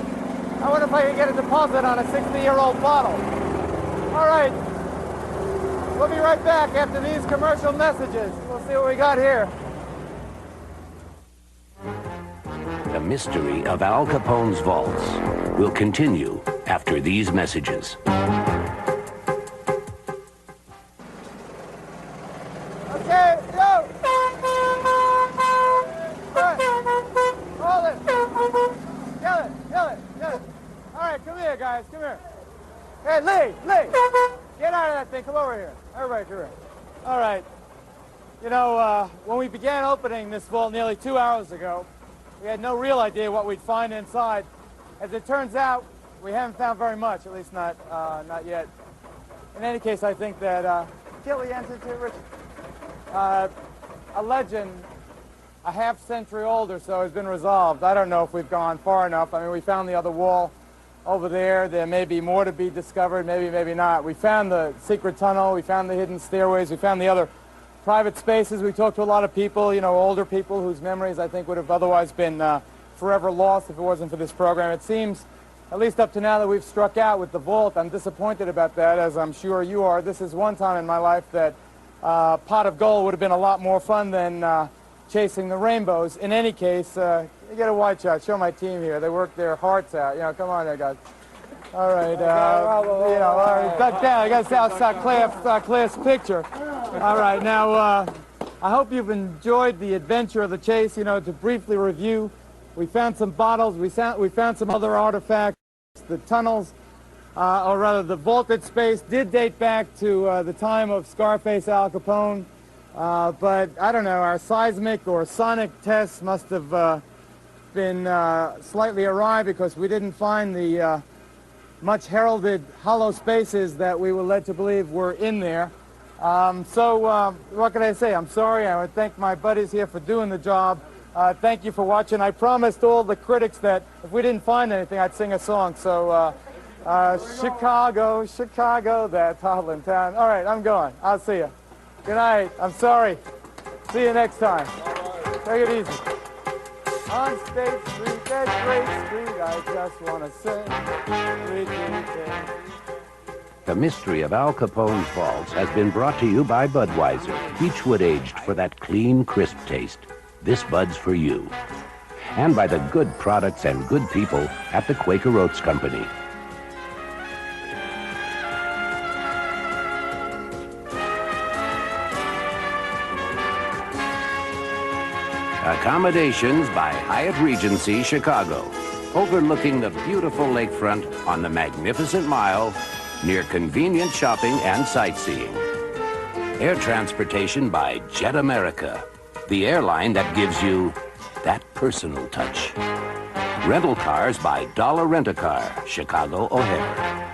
I wonder if I can get a deposit on a 60-year-old bottle. All right. We'll be right back after these commercial messages. We'll see what we got here. The mystery of Al Capone's vaults will continue after these messages. Okay, go! Hold it! Kill it! All right, come here, guys, come here. Hey, Lee! Get out of that thing, come over here. Everybody, come here. All right. You know, when we began opening this vault nearly 2 hours ago, we had no real idea what we'd find inside. As it turns out, we haven't found very much, at least not yet. In any case, I think that, kill the answer to Rich. A legend a half-century old or so has been resolved. I don't know if we've gone far enough. I mean, we found the other wall over there. There may be more to be discovered, maybe not. We found the secret tunnel. We found the hidden stairways. We found the other private spaces. We talked to a lot of people, you know, older people whose memories I think would have otherwise been forever lost if it wasn't for this program. It seems at least up to now that we've struck out with the vault. I'm disappointed about that, as I'm sure you are. This is one time in my life that pot of gold would have been a lot more fun than chasing the rainbows. In any case, you get a wide shot. Show my team here. They work their hearts out. You know, come on there, guys. All right, all right, duck down. I got to see class picture. All right, now, I hope you've enjoyed the adventure of the chase. You know, to briefly review, we found some bottles, we found some other artifacts. The tunnels, or rather the vaulted space, did date back to the time of Scarface Al Capone, but I don't know, our seismic or sonic tests must have been slightly awry, because we didn't find the much heralded hollow spaces that we were led to believe were in there. So what can I say? I'm sorry. I would thank my buddies here for doing the job. Thank you for watching. I promised all the critics that if we didn't find anything, I'd sing a song. So Chicago, Chicago, that toddling town. All right, I'm going. I'll see you. Good night. I'm sorry. See you next time. Take it easy. On State Street, that great street, I just want to say, The mystery of Al Capone's vaults has been brought to you by Budweiser, Beechwood aged for that clean, crisp taste. This Bud's for you. And by the good products and good people at the Quaker Oats Company. Accommodations by Hyatt Regency, Chicago, overlooking the beautiful lakefront on the Magnificent Mile, near convenient shopping and sightseeing. Air transportation by Jet America, the airline that gives you that personal touch. Rental cars by Dollar Rent-A-Car, Chicago O'Hare.